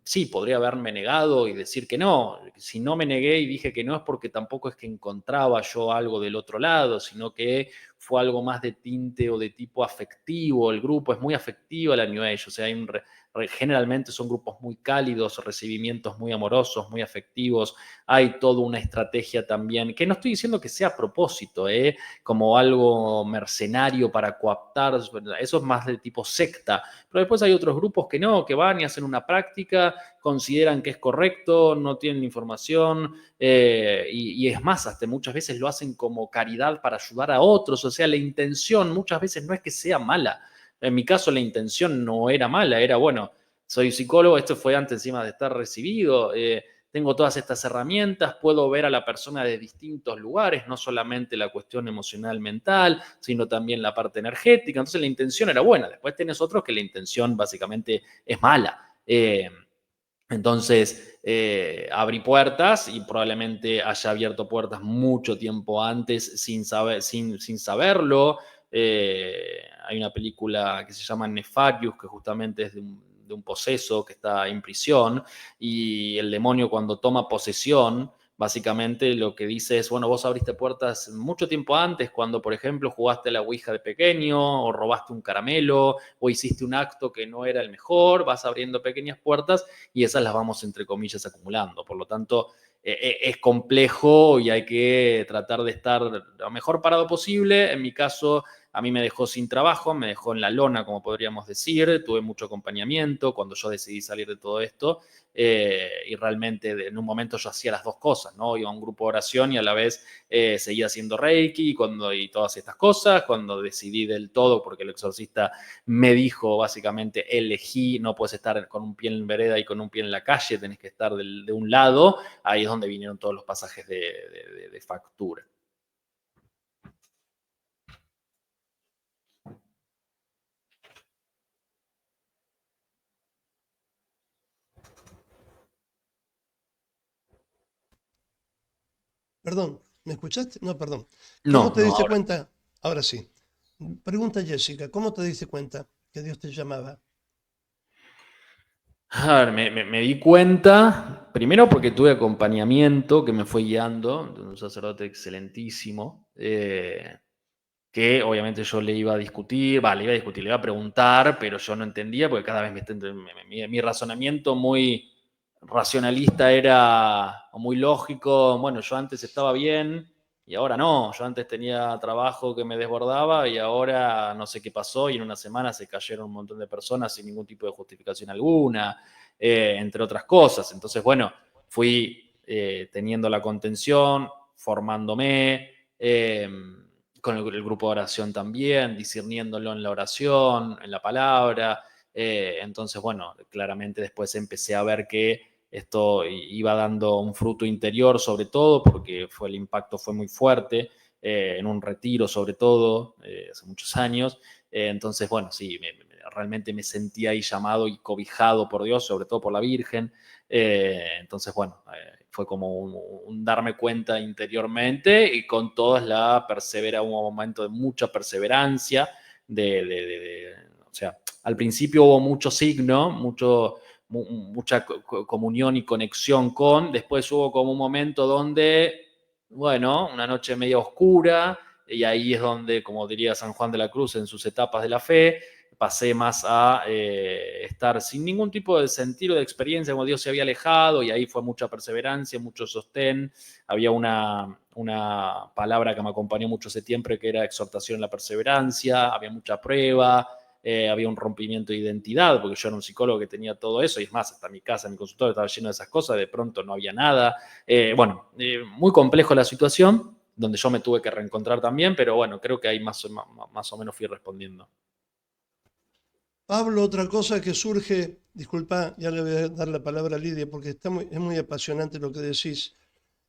sí, podría haberme negado y decir que no. Si no me negué y dije que no es porque tampoco es que encontraba yo algo del otro lado, sino que fue algo más de tinte o de tipo afectivo. El grupo es muy afectivo, la New Age, o sea, generalmente son grupos muy cálidos, recibimientos muy amorosos, muy afectivos. Hay toda una estrategia también, que no estoy diciendo que sea a propósito, como algo mercenario para cooptar, eso es más de tipo secta, pero después hay otros grupos que no, que van y hacen una práctica, consideran que es correcto, no tienen información, y es más, hasta muchas veces lo hacen como caridad para ayudar a otros, o sea, la intención muchas veces no es que sea mala. En mi caso la intención no era mala, era bueno, soy psicólogo, esto fue antes encima de estar recibido, tengo todas estas herramientas, puedo ver a la persona de distintos lugares, no solamente la cuestión emocional, mental, sino también la parte energética. Entonces la intención era buena. Después tenés otros que la intención básicamente es mala. Entonces, abrí puertas y probablemente haya abierto puertas mucho tiempo antes sin saberlo. Hay una película que se llama Nefarius, que justamente es de un poseso que está en prisión y el demonio cuando toma posesión, básicamente lo que dice es, bueno, vos abriste puertas mucho tiempo antes, cuando, por ejemplo, jugaste a la Ouija de pequeño, o robaste un caramelo, o hiciste un acto que no era el mejor, vas abriendo pequeñas puertas y esas las vamos, entre comillas, acumulando. Por lo tanto, es complejo y hay que tratar de estar lo mejor parado posible. En mi caso, a mí me dejó sin trabajo, me dejó en la lona, como podríamos decir, tuve mucho acompañamiento cuando yo decidí salir de todo esto, y realmente en un momento yo hacía las dos cosas, ¿no? Iba a un grupo de oración y a la vez seguía haciendo Reiki y todas estas cosas. Cuando decidí del todo, porque el exorcista me dijo básicamente, elegí, no puedes estar con un pie en vereda y con un pie en la calle, tenés que estar de un lado, ahí es donde vinieron todos los pasajes de factura. Perdón, ¿me escuchaste? No, perdón. ¿Cómo No, te no, diste ahora. cuenta? Ahora sí. Pregunta Jessica, ¿cómo te diste cuenta que Dios te llamaba? A ver, me di cuenta, primero porque tuve acompañamiento que me fue guiando, de un sacerdote excelentísimo, que obviamente yo le iba a discutir, le iba a preguntar, pero yo no entendía porque cada vez mi razonamiento muy racionalista era o muy lógico. Bueno, yo antes estaba bien y ahora no. Yo antes tenía trabajo que me desbordaba y ahora no sé qué pasó y en una semana se cayeron un montón de personas sin ningún tipo de justificación alguna, entre otras cosas. Entonces, bueno, fui teniendo la contención, formándome. Con el grupo de oración también, discerniéndolo en la oración, en la palabra. Entonces, bueno, claramente después empecé a ver que esto iba dando un fruto interior, sobre todo, porque el impacto fue muy fuerte, en un retiro, sobre todo, hace muchos años. Entonces, bueno, sí, realmente me sentía ahí llamado y cobijado por Dios, sobre todo por la Virgen. Entonces, bueno, fue como un darme cuenta interiormente y con todas hubo un momento de mucha perseverancia, o sea, al principio hubo mucho signo, mucha comunión y conexión después hubo como un momento donde, bueno, una noche media oscura, y ahí es donde, como diría San Juan de la Cruz en sus etapas de la fe, pasé más a estar sin ningún tipo de sentido de experiencia, como Dios se había alejado, y ahí fue mucha perseverancia, mucho sostén. Había una palabra que me acompañó mucho ese tiempo, que era exhortación en la perseverancia, había mucha prueba, había un rompimiento de identidad, porque yo era un psicólogo que tenía todo eso, y es más, hasta mi casa, mi consultorio estaba lleno de esas cosas, de pronto no había nada. Muy complejo la situación, donde yo me tuve que reencontrar también, pero bueno, creo que ahí más o menos fui respondiendo. Pablo, otra cosa que surge, disculpa, ya le voy a dar la palabra a Lidia porque es muy apasionante lo que decís.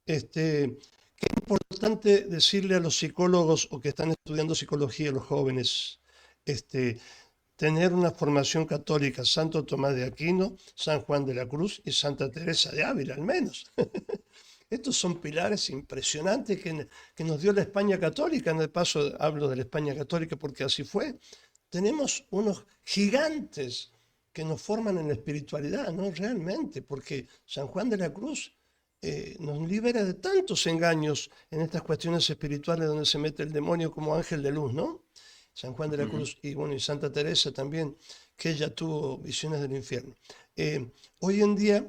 Qué importante decirle a los psicólogos o que están estudiando psicología, los jóvenes, tener una formación católica, Santo Tomás de Aquino, San Juan de la Cruz y Santa Teresa de Ávila, al menos. Estos son pilares impresionantes que nos dio la España católica. En el paso hablo de la España católica porque así fue. Tenemos unos gigantes que nos forman en la espiritualidad, ¿no? Realmente, porque San Juan de la Cruz nos libera de tantos engaños en estas cuestiones espirituales donde se mete el demonio como ángel de luz, ¿no? San Juan de la Cruz y bueno, y Santa Teresa también, que ella tuvo visiones del infierno. Hoy en día,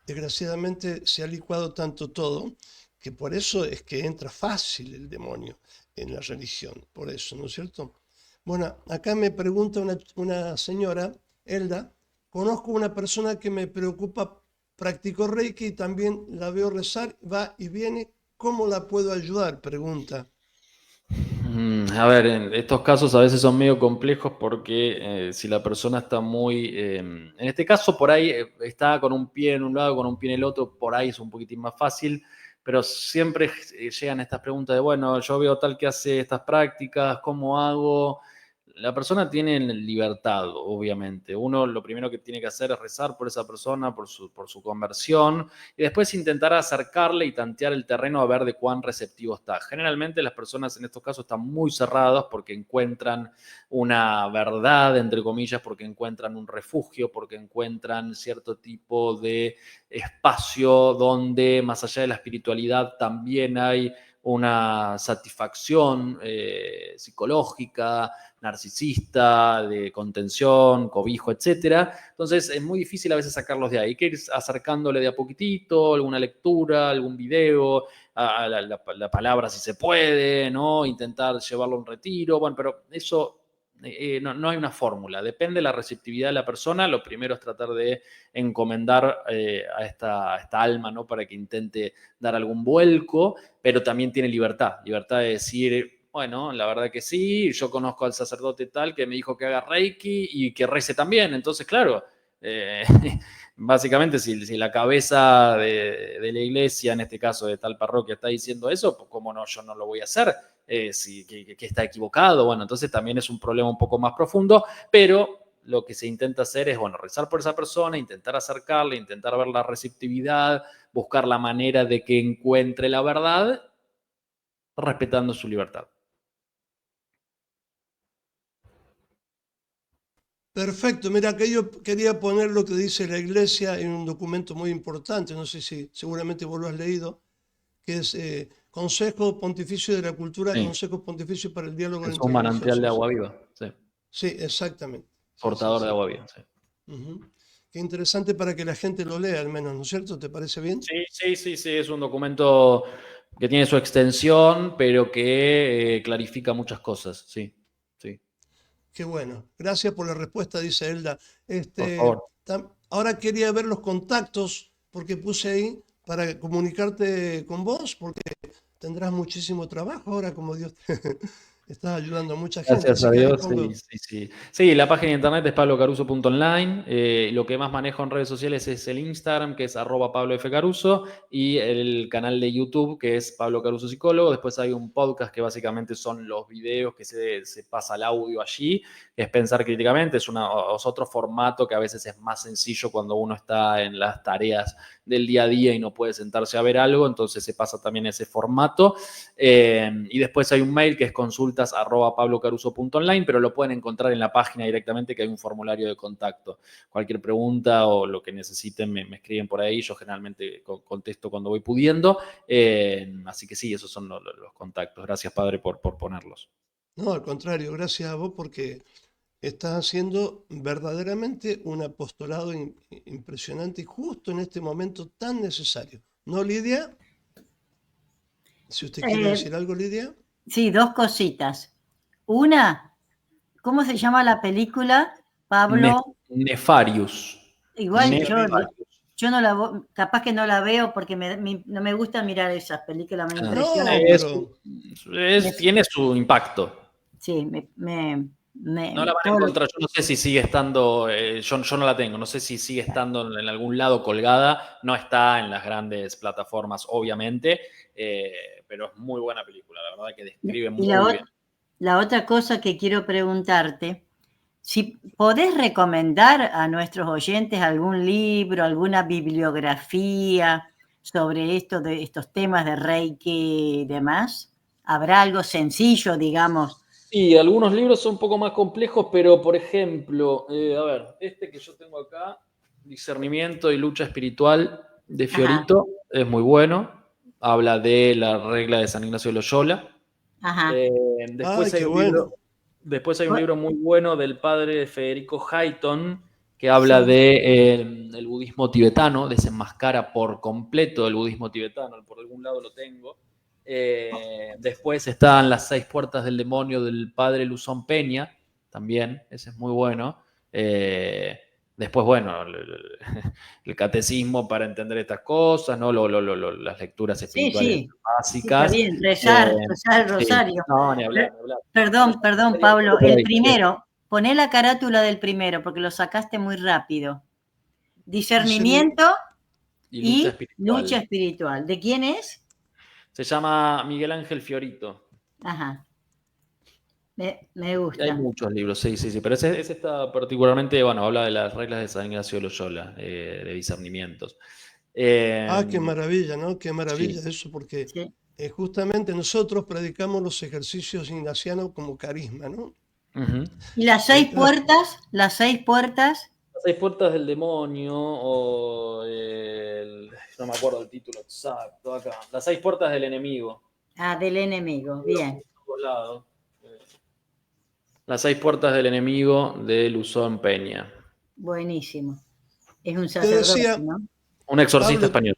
desgraciadamente, se ha licuado tanto todo que por eso es que entra fácil el demonio en la religión, por eso, ¿no es cierto? Bueno, acá me pregunta una señora, Elda, conozco una persona que me preocupa, practicó Reiki y también la veo rezar, va y viene, ¿cómo la puedo ayudar? Pregunta. A ver, en estos casos a veces son medio complejos porque si la persona está en este caso por ahí está con un pie en un lado, con un pie en el otro, por ahí es un poquitín más fácil, pero siempre llegan estas preguntas de, bueno, yo veo tal que hace estas prácticas, ¿cómo hago? La persona tiene libertad, obviamente. Uno lo primero que tiene que hacer es rezar por esa persona, por su conversión, y después intentar acercarle y tantear el terreno a ver de cuán receptivo está. Generalmente las personas en estos casos están muy cerradas porque encuentran una verdad, entre comillas, porque encuentran un refugio, porque encuentran cierto tipo de espacio donde más allá de la espiritualidad también hay una satisfacción psicológica, narcisista, de contención, cobijo, etcétera. Entonces es muy difícil a veces sacarlos de ahí. Hay que ir acercándole de a poquitito, alguna lectura, algún video, a la palabra si se puede, ¿no? Intentar llevarlo a un retiro. Bueno, pero eso no hay una fórmula. Depende de la receptividad de la persona. Lo primero es tratar de encomendar a esta alma, ¿no? Para que intente dar algún vuelco, pero también tiene libertad. Libertad de decir, bueno, la verdad que sí, yo conozco al sacerdote tal que me dijo que haga Reiki y que rece también. Entonces, claro, eh, básicamente si la cabeza de la iglesia, en este caso de tal parroquia, está diciendo eso, pues cómo no, yo no lo voy a hacer, que está equivocado. Bueno, entonces también es un problema un poco más profundo, pero lo que se intenta hacer es, bueno, rezar por esa persona, intentar acercarle, intentar ver la receptividad, buscar la manera de que encuentre la verdad, respetando su libertad. Perfecto, mira que yo quería poner lo que dice la Iglesia en un documento muy importante, no sé si seguramente vos lo has leído, que es Consejo Pontificio de la Cultura, Sí, Consejo Pontificio para el Diálogo es un manantial de Interreligiosos. agua viva, sí. Sí, exactamente. Sí, sí, Portador de sí. agua viva, sí. Ujú. Qué interesante para que la gente lo lea al menos, ¿no es cierto? ¿Te parece bien? Sí, sí, sí, sí, es un documento que tiene su extensión, pero que clarifica muchas cosas, sí, sí, Qué bueno. Gracias por la respuesta, dice Elda. por favor. Ahora quería ver los contactos, porque puse ahí para comunicarte con vos, porque tendrás muchísimo trabajo ahora, como Dios te está ayudando a mucha gente. Gracias Así a que ahí Dios, sí, pongo. sí, sí. Sí, la página de internet es pablocaruso.online. Lo que más manejo en redes sociales es el Instagram, que es @PabloFCaruso, y el canal de YouTube, que es Pablo Caruso Psicólogo. Después hay un podcast que básicamente son los videos que se pasa el audio allí, que es Pensar Críticamente. Es otro formato que a veces es más sencillo cuando uno está en las tareas del día a día y no puede sentarse a ver algo, entonces se pasa también ese formato. Y después hay un mail que es consultas@pablocaruso.online, pero lo pueden encontrar en la página directamente, que hay un formulario de contacto. Cualquier pregunta o lo que necesiten me escriben por ahí. Yo generalmente contesto cuando voy pudiendo. Así que sí, esos son los contactos. Gracias, padre, por ponerlos. No, al contrario, gracias a vos porque estás haciendo verdaderamente un apostolado impresionante y justo en este momento tan necesario. ¿No, Lidia? Si usted quiere Eh, decir algo, Lidia. sí, dos cositas. Una, ¿cómo se llama la película? Pablo, Nefarius. igual Nefarius. yo no capaz que no la veo porque no me gusta mirar esas películas, me impresionan. No, pero Tiene su impacto. Sí, No la van a encontrar, yo no sé si sigue estando, yo no la tengo, no sé si sigue estando en algún lado colgada, no está en las grandes plataformas, obviamente, pero es muy buena película, la verdad que describe y muy bien. la otra cosa que quiero preguntarte, si podés recomendar a nuestros oyentes algún libro, alguna bibliografía sobre de estos temas de Reiki y demás, ¿habrá algo sencillo, digamos? Sí, algunos libros son un poco más complejos, pero por ejemplo, a ver, este que yo tengo acá, Discernimiento y Lucha Espiritual de Ajá, Fiorito, es muy bueno, habla de la regla de San Ignacio de Loyola. ajá. Eh, ay, después hay qué un libro, bueno. después hay un libro muy bueno del padre Federico Hayton que habla Sí. de el budismo tibetano, desenmascara por completo el budismo tibetano, por algún lado lo tengo. Después están Las 6 puertas del demonio del padre Luzón Peña, también, ese es muy bueno. Después, bueno, el catecismo para entender estas cosas, ¿no? Las lecturas Sí, espirituales sí, sí, está básicas. bien, Eh, rezar el sí, rosario. no, ni hablar, ni hablar. Bueno, Perdón, estaría un poco Pablo, por el ahí. Sí. primero, poné la carátula del primero, porque lo sacaste muy rápido. Discernir. Discernimiento Y lucha y lucha espiritual. espiritual. ¿De quién es? Se llama Miguel Ángel Fiorito. Ajá, me Hay gusta. muchos libros, sí, sí, sí, pero ese está particularmente, bueno, habla de las reglas de San Ignacio de Loyola, de discernimientos. Ah, qué Eh, maravilla, ¿no? Qué sí. maravilla eso, porque Sí. justamente nosotros predicamos los ejercicios ignacianos como carisma, ¿no? Ujú. ¿Y las Y ahí 6 puertas? Las 6 puertas. Las 6 puertas del demonio, no me acuerdo el título exacto acá. Las 6 puertas del enemigo. Ah, del enemigo, bien, Todos lados. Las 6 puertas del enemigo de Luzón Peña. buenísimo. Es un te sacerdote, decía, ¿no? Un exorcista Pablo, español.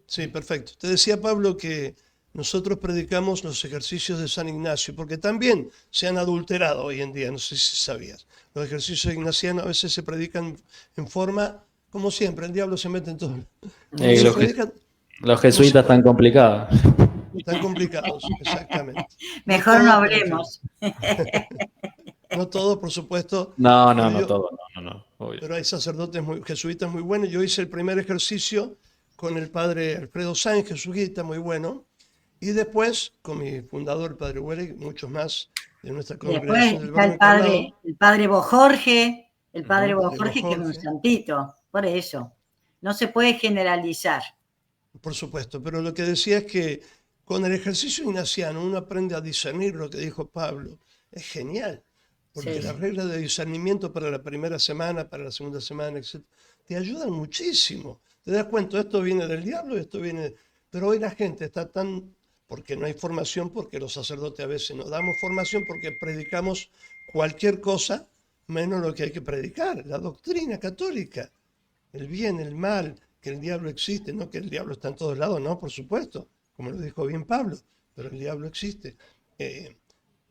sí, perfecto. Te decía, Pablo, que nosotros predicamos los ejercicios de San Ignacio, porque también se han adulterado hoy en día, no sé si sabías. Los ejercicios ignacianos a veces se predican en forma, como siempre, el diablo se mete en todo. Cuando se Los, predican, los como se, jesuitas tan complicados. tan complicados, exactamente. No Mejor no todos, pero en fin. hablemos. No todos, por supuesto, No, no, pero no yo, todo, no, obvio. pero hay sacerdotes jesuitas muy buenos. Yo hice el primer ejercicio con el padre Alfredo Sáenz, jesuita, muy bueno. Y después, con mi fundador, el padre Huere, y muchos más de nuestra Después congregación del está Verbo Encarnado, el padre Bojorge, padre que es un Jorge, santito, por eso. No se puede generalizar. por supuesto. Pero lo que decía es que con el ejercicio ignaciano uno aprende a discernir lo que dijo Pablo. Es genial. Porque Sí, las sí. reglas de discernimiento para la primera semana, para la segunda semana, etc., te ayudan muchísimo. Te das cuenta, esto viene del diablo, esto viene... Pero hoy la gente está tan... Porque no hay formación, porque los sacerdotes a veces no damos formación, porque predicamos cualquier cosa menos lo que hay que predicar, la doctrina católica, el bien, el mal, que el diablo existe, no que el diablo está en todos lados, no, por supuesto, como lo dijo bien Pablo, pero el diablo existe.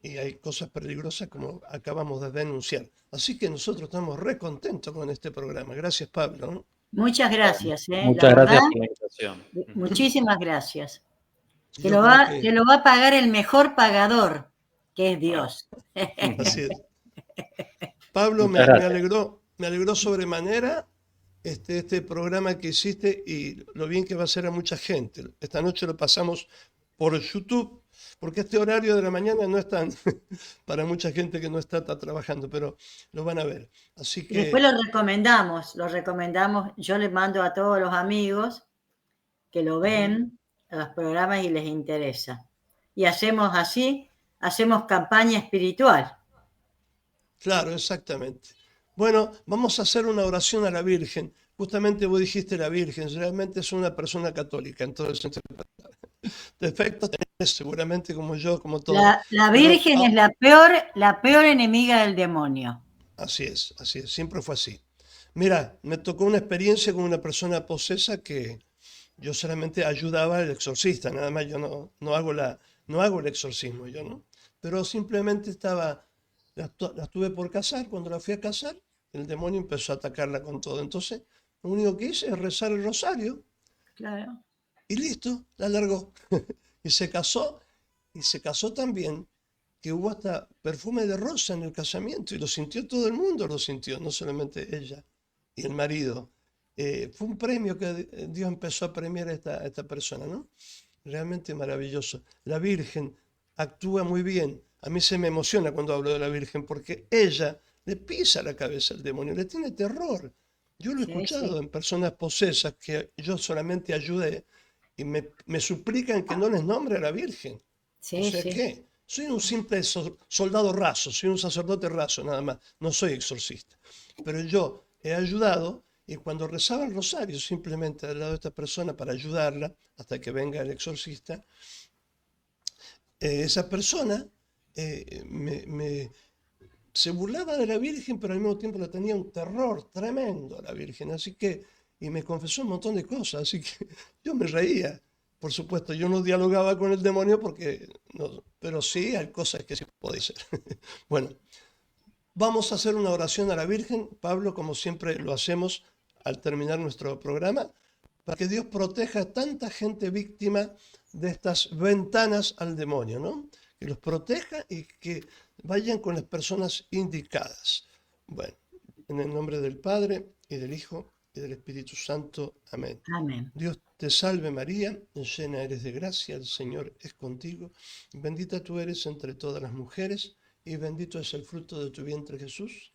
Y hay cosas peligrosas como acabamos de denunciar. Así que nosotros estamos re contentos con este programa. Gracias, Pablo, ¿no? Muchas gracias, la Muchas verdad, gracias por la invitación. muchísimas gracias. Te Yo lo creo va, que te lo va a pagar el mejor pagador, que es Bueno, Dios. así es. Pablo, muchas gracias. me alegró sobremanera este programa que hiciste y lo bien que va a ser a mucha gente. Esta noche lo pasamos por YouTube, porque este horario de la mañana no es tan para mucha gente que no está trabajando, pero lo van a ver. Así Y después que lo recomendamos, yo le mando a todos los amigos que lo ven, a los programas y les interesa. Y hacemos así, hacemos campaña espiritual. claro, exactamente. Bueno, vamos a hacer una oración a la Virgen. Justamente vos dijiste la Virgen, realmente es una persona católica, entonces defectos tenés seguramente como yo, como todos. La Pero Virgen es la peor enemiga del demonio. así es, siempre fue así. Mira, me tocó una experiencia con una persona posesa que yo solamente ayudaba al exorcista, nada más yo no hago el exorcismo, yo no. Pero simplemente la estuve por casar, cuando la fui a casar, el demonio empezó a atacarla con todo. Entonces, lo único que hice es rezar el rosario Claro. y listo, la largó. Y se casó también, que hubo hasta perfume de rosa en el casamiento, y lo sintió todo el mundo, lo sintió, no solamente ella y el marido. Fue un premio que Dios empezó a premiar a esta persona, ¿no? Realmente maravilloso. La Virgen actúa muy bien. A mí se me emociona cuando hablo de la Virgen, porque ella le pisa la cabeza al demonio, le tiene terror. Yo lo he Sí, escuchado sí, en personas posesas que yo solamente ayudé y me suplican que no les nombre a la Virgen. O sí, sea sí. que soy un simple soldado raso, soy un sacerdote raso nada más, no soy exorcista. Pero yo he ayudado y cuando rezaba el rosario simplemente al lado de esta persona para ayudarla hasta que venga el exorcista, esa persona se burlaba de la Virgen, pero al mismo tiempo le tenía un terror tremendo a la Virgen. Así que, y me confesó un montón de cosas, así que yo me reía. Por supuesto, yo no dialogaba con el demonio porque no, pero sí hay cosas que sí puede ser. Bueno, vamos a hacer una oración a la Virgen, Pablo, como siempre lo hacemos al terminar nuestro programa, para que Dios proteja a tanta gente víctima de estas ventanas al demonio, ¿no? Que los proteja y que vayan con las personas indicadas. Bueno, en el nombre del Padre y del Hijo y del Espíritu Santo. Amén. Amén. Dios te salve María, llena eres de gracia, el Señor es contigo, bendita tú eres entre todas las mujeres y bendito es el fruto de tu vientre Jesús.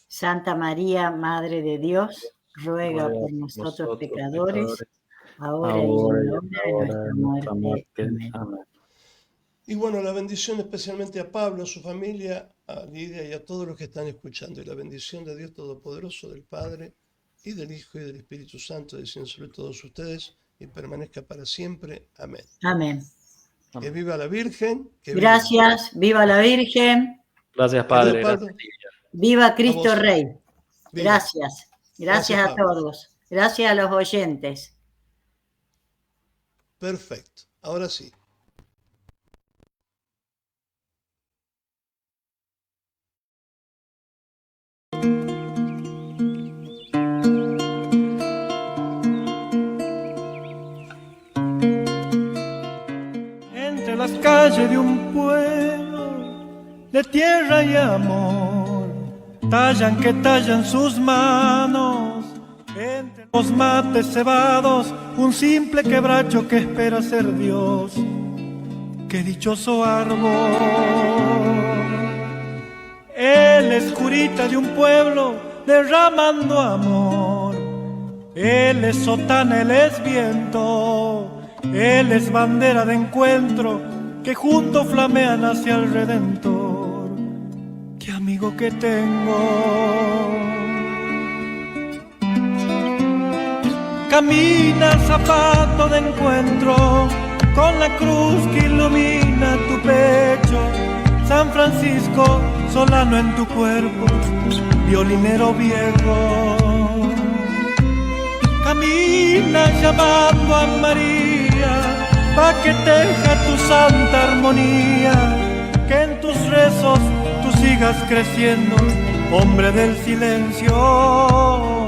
Santa María, Madre de Dios, ruega Ruega por por nosotros nosotros pecadores, pecadores, ahora y en ahora y la en la hora de hora nuestra de nuestra muerte. muerte. Amén. Amén. Y bueno, la bendición especialmente a Pablo, a su familia, a Lidia y a todos los que están escuchando. Y la bendición de Dios Todopoderoso, del Padre y del Hijo y del Espíritu Santo, descienda sobre todos ustedes y permanezca para siempre. Amén. Amén. Que viva la Virgen, que viva. Gracias, viva la Virgen, Gracias, Querido Padre. Pablo, Gracias, Lidia. viva a Cristo vos, Rey. viva. Gracias, Gracias, gracias a Pablo. todos, gracias a los oyentes. Perfecto. Ahora sí. Entre las calles de un pueblo de tierra y amor, tallan que tallan sus manos. Entre los mates cebados, un simple quebracho que espera ser Dios. Qué dichoso árbol. Él es curita de un pueblo derramando amor. Él es sotana, él es viento. Él es bandera de encuentro que juntos flamean hacia el Redentor. Qué amigo testigo que tengo. Camina zapato de encuentro con la cruz que ilumina tu pecho. San Francisco Solano en tu cuerpo, violinero viejo. Camina llamando a María pa' que teja tu santa armonía, que en tus rezos tú sigas creciendo, hombre del silencio.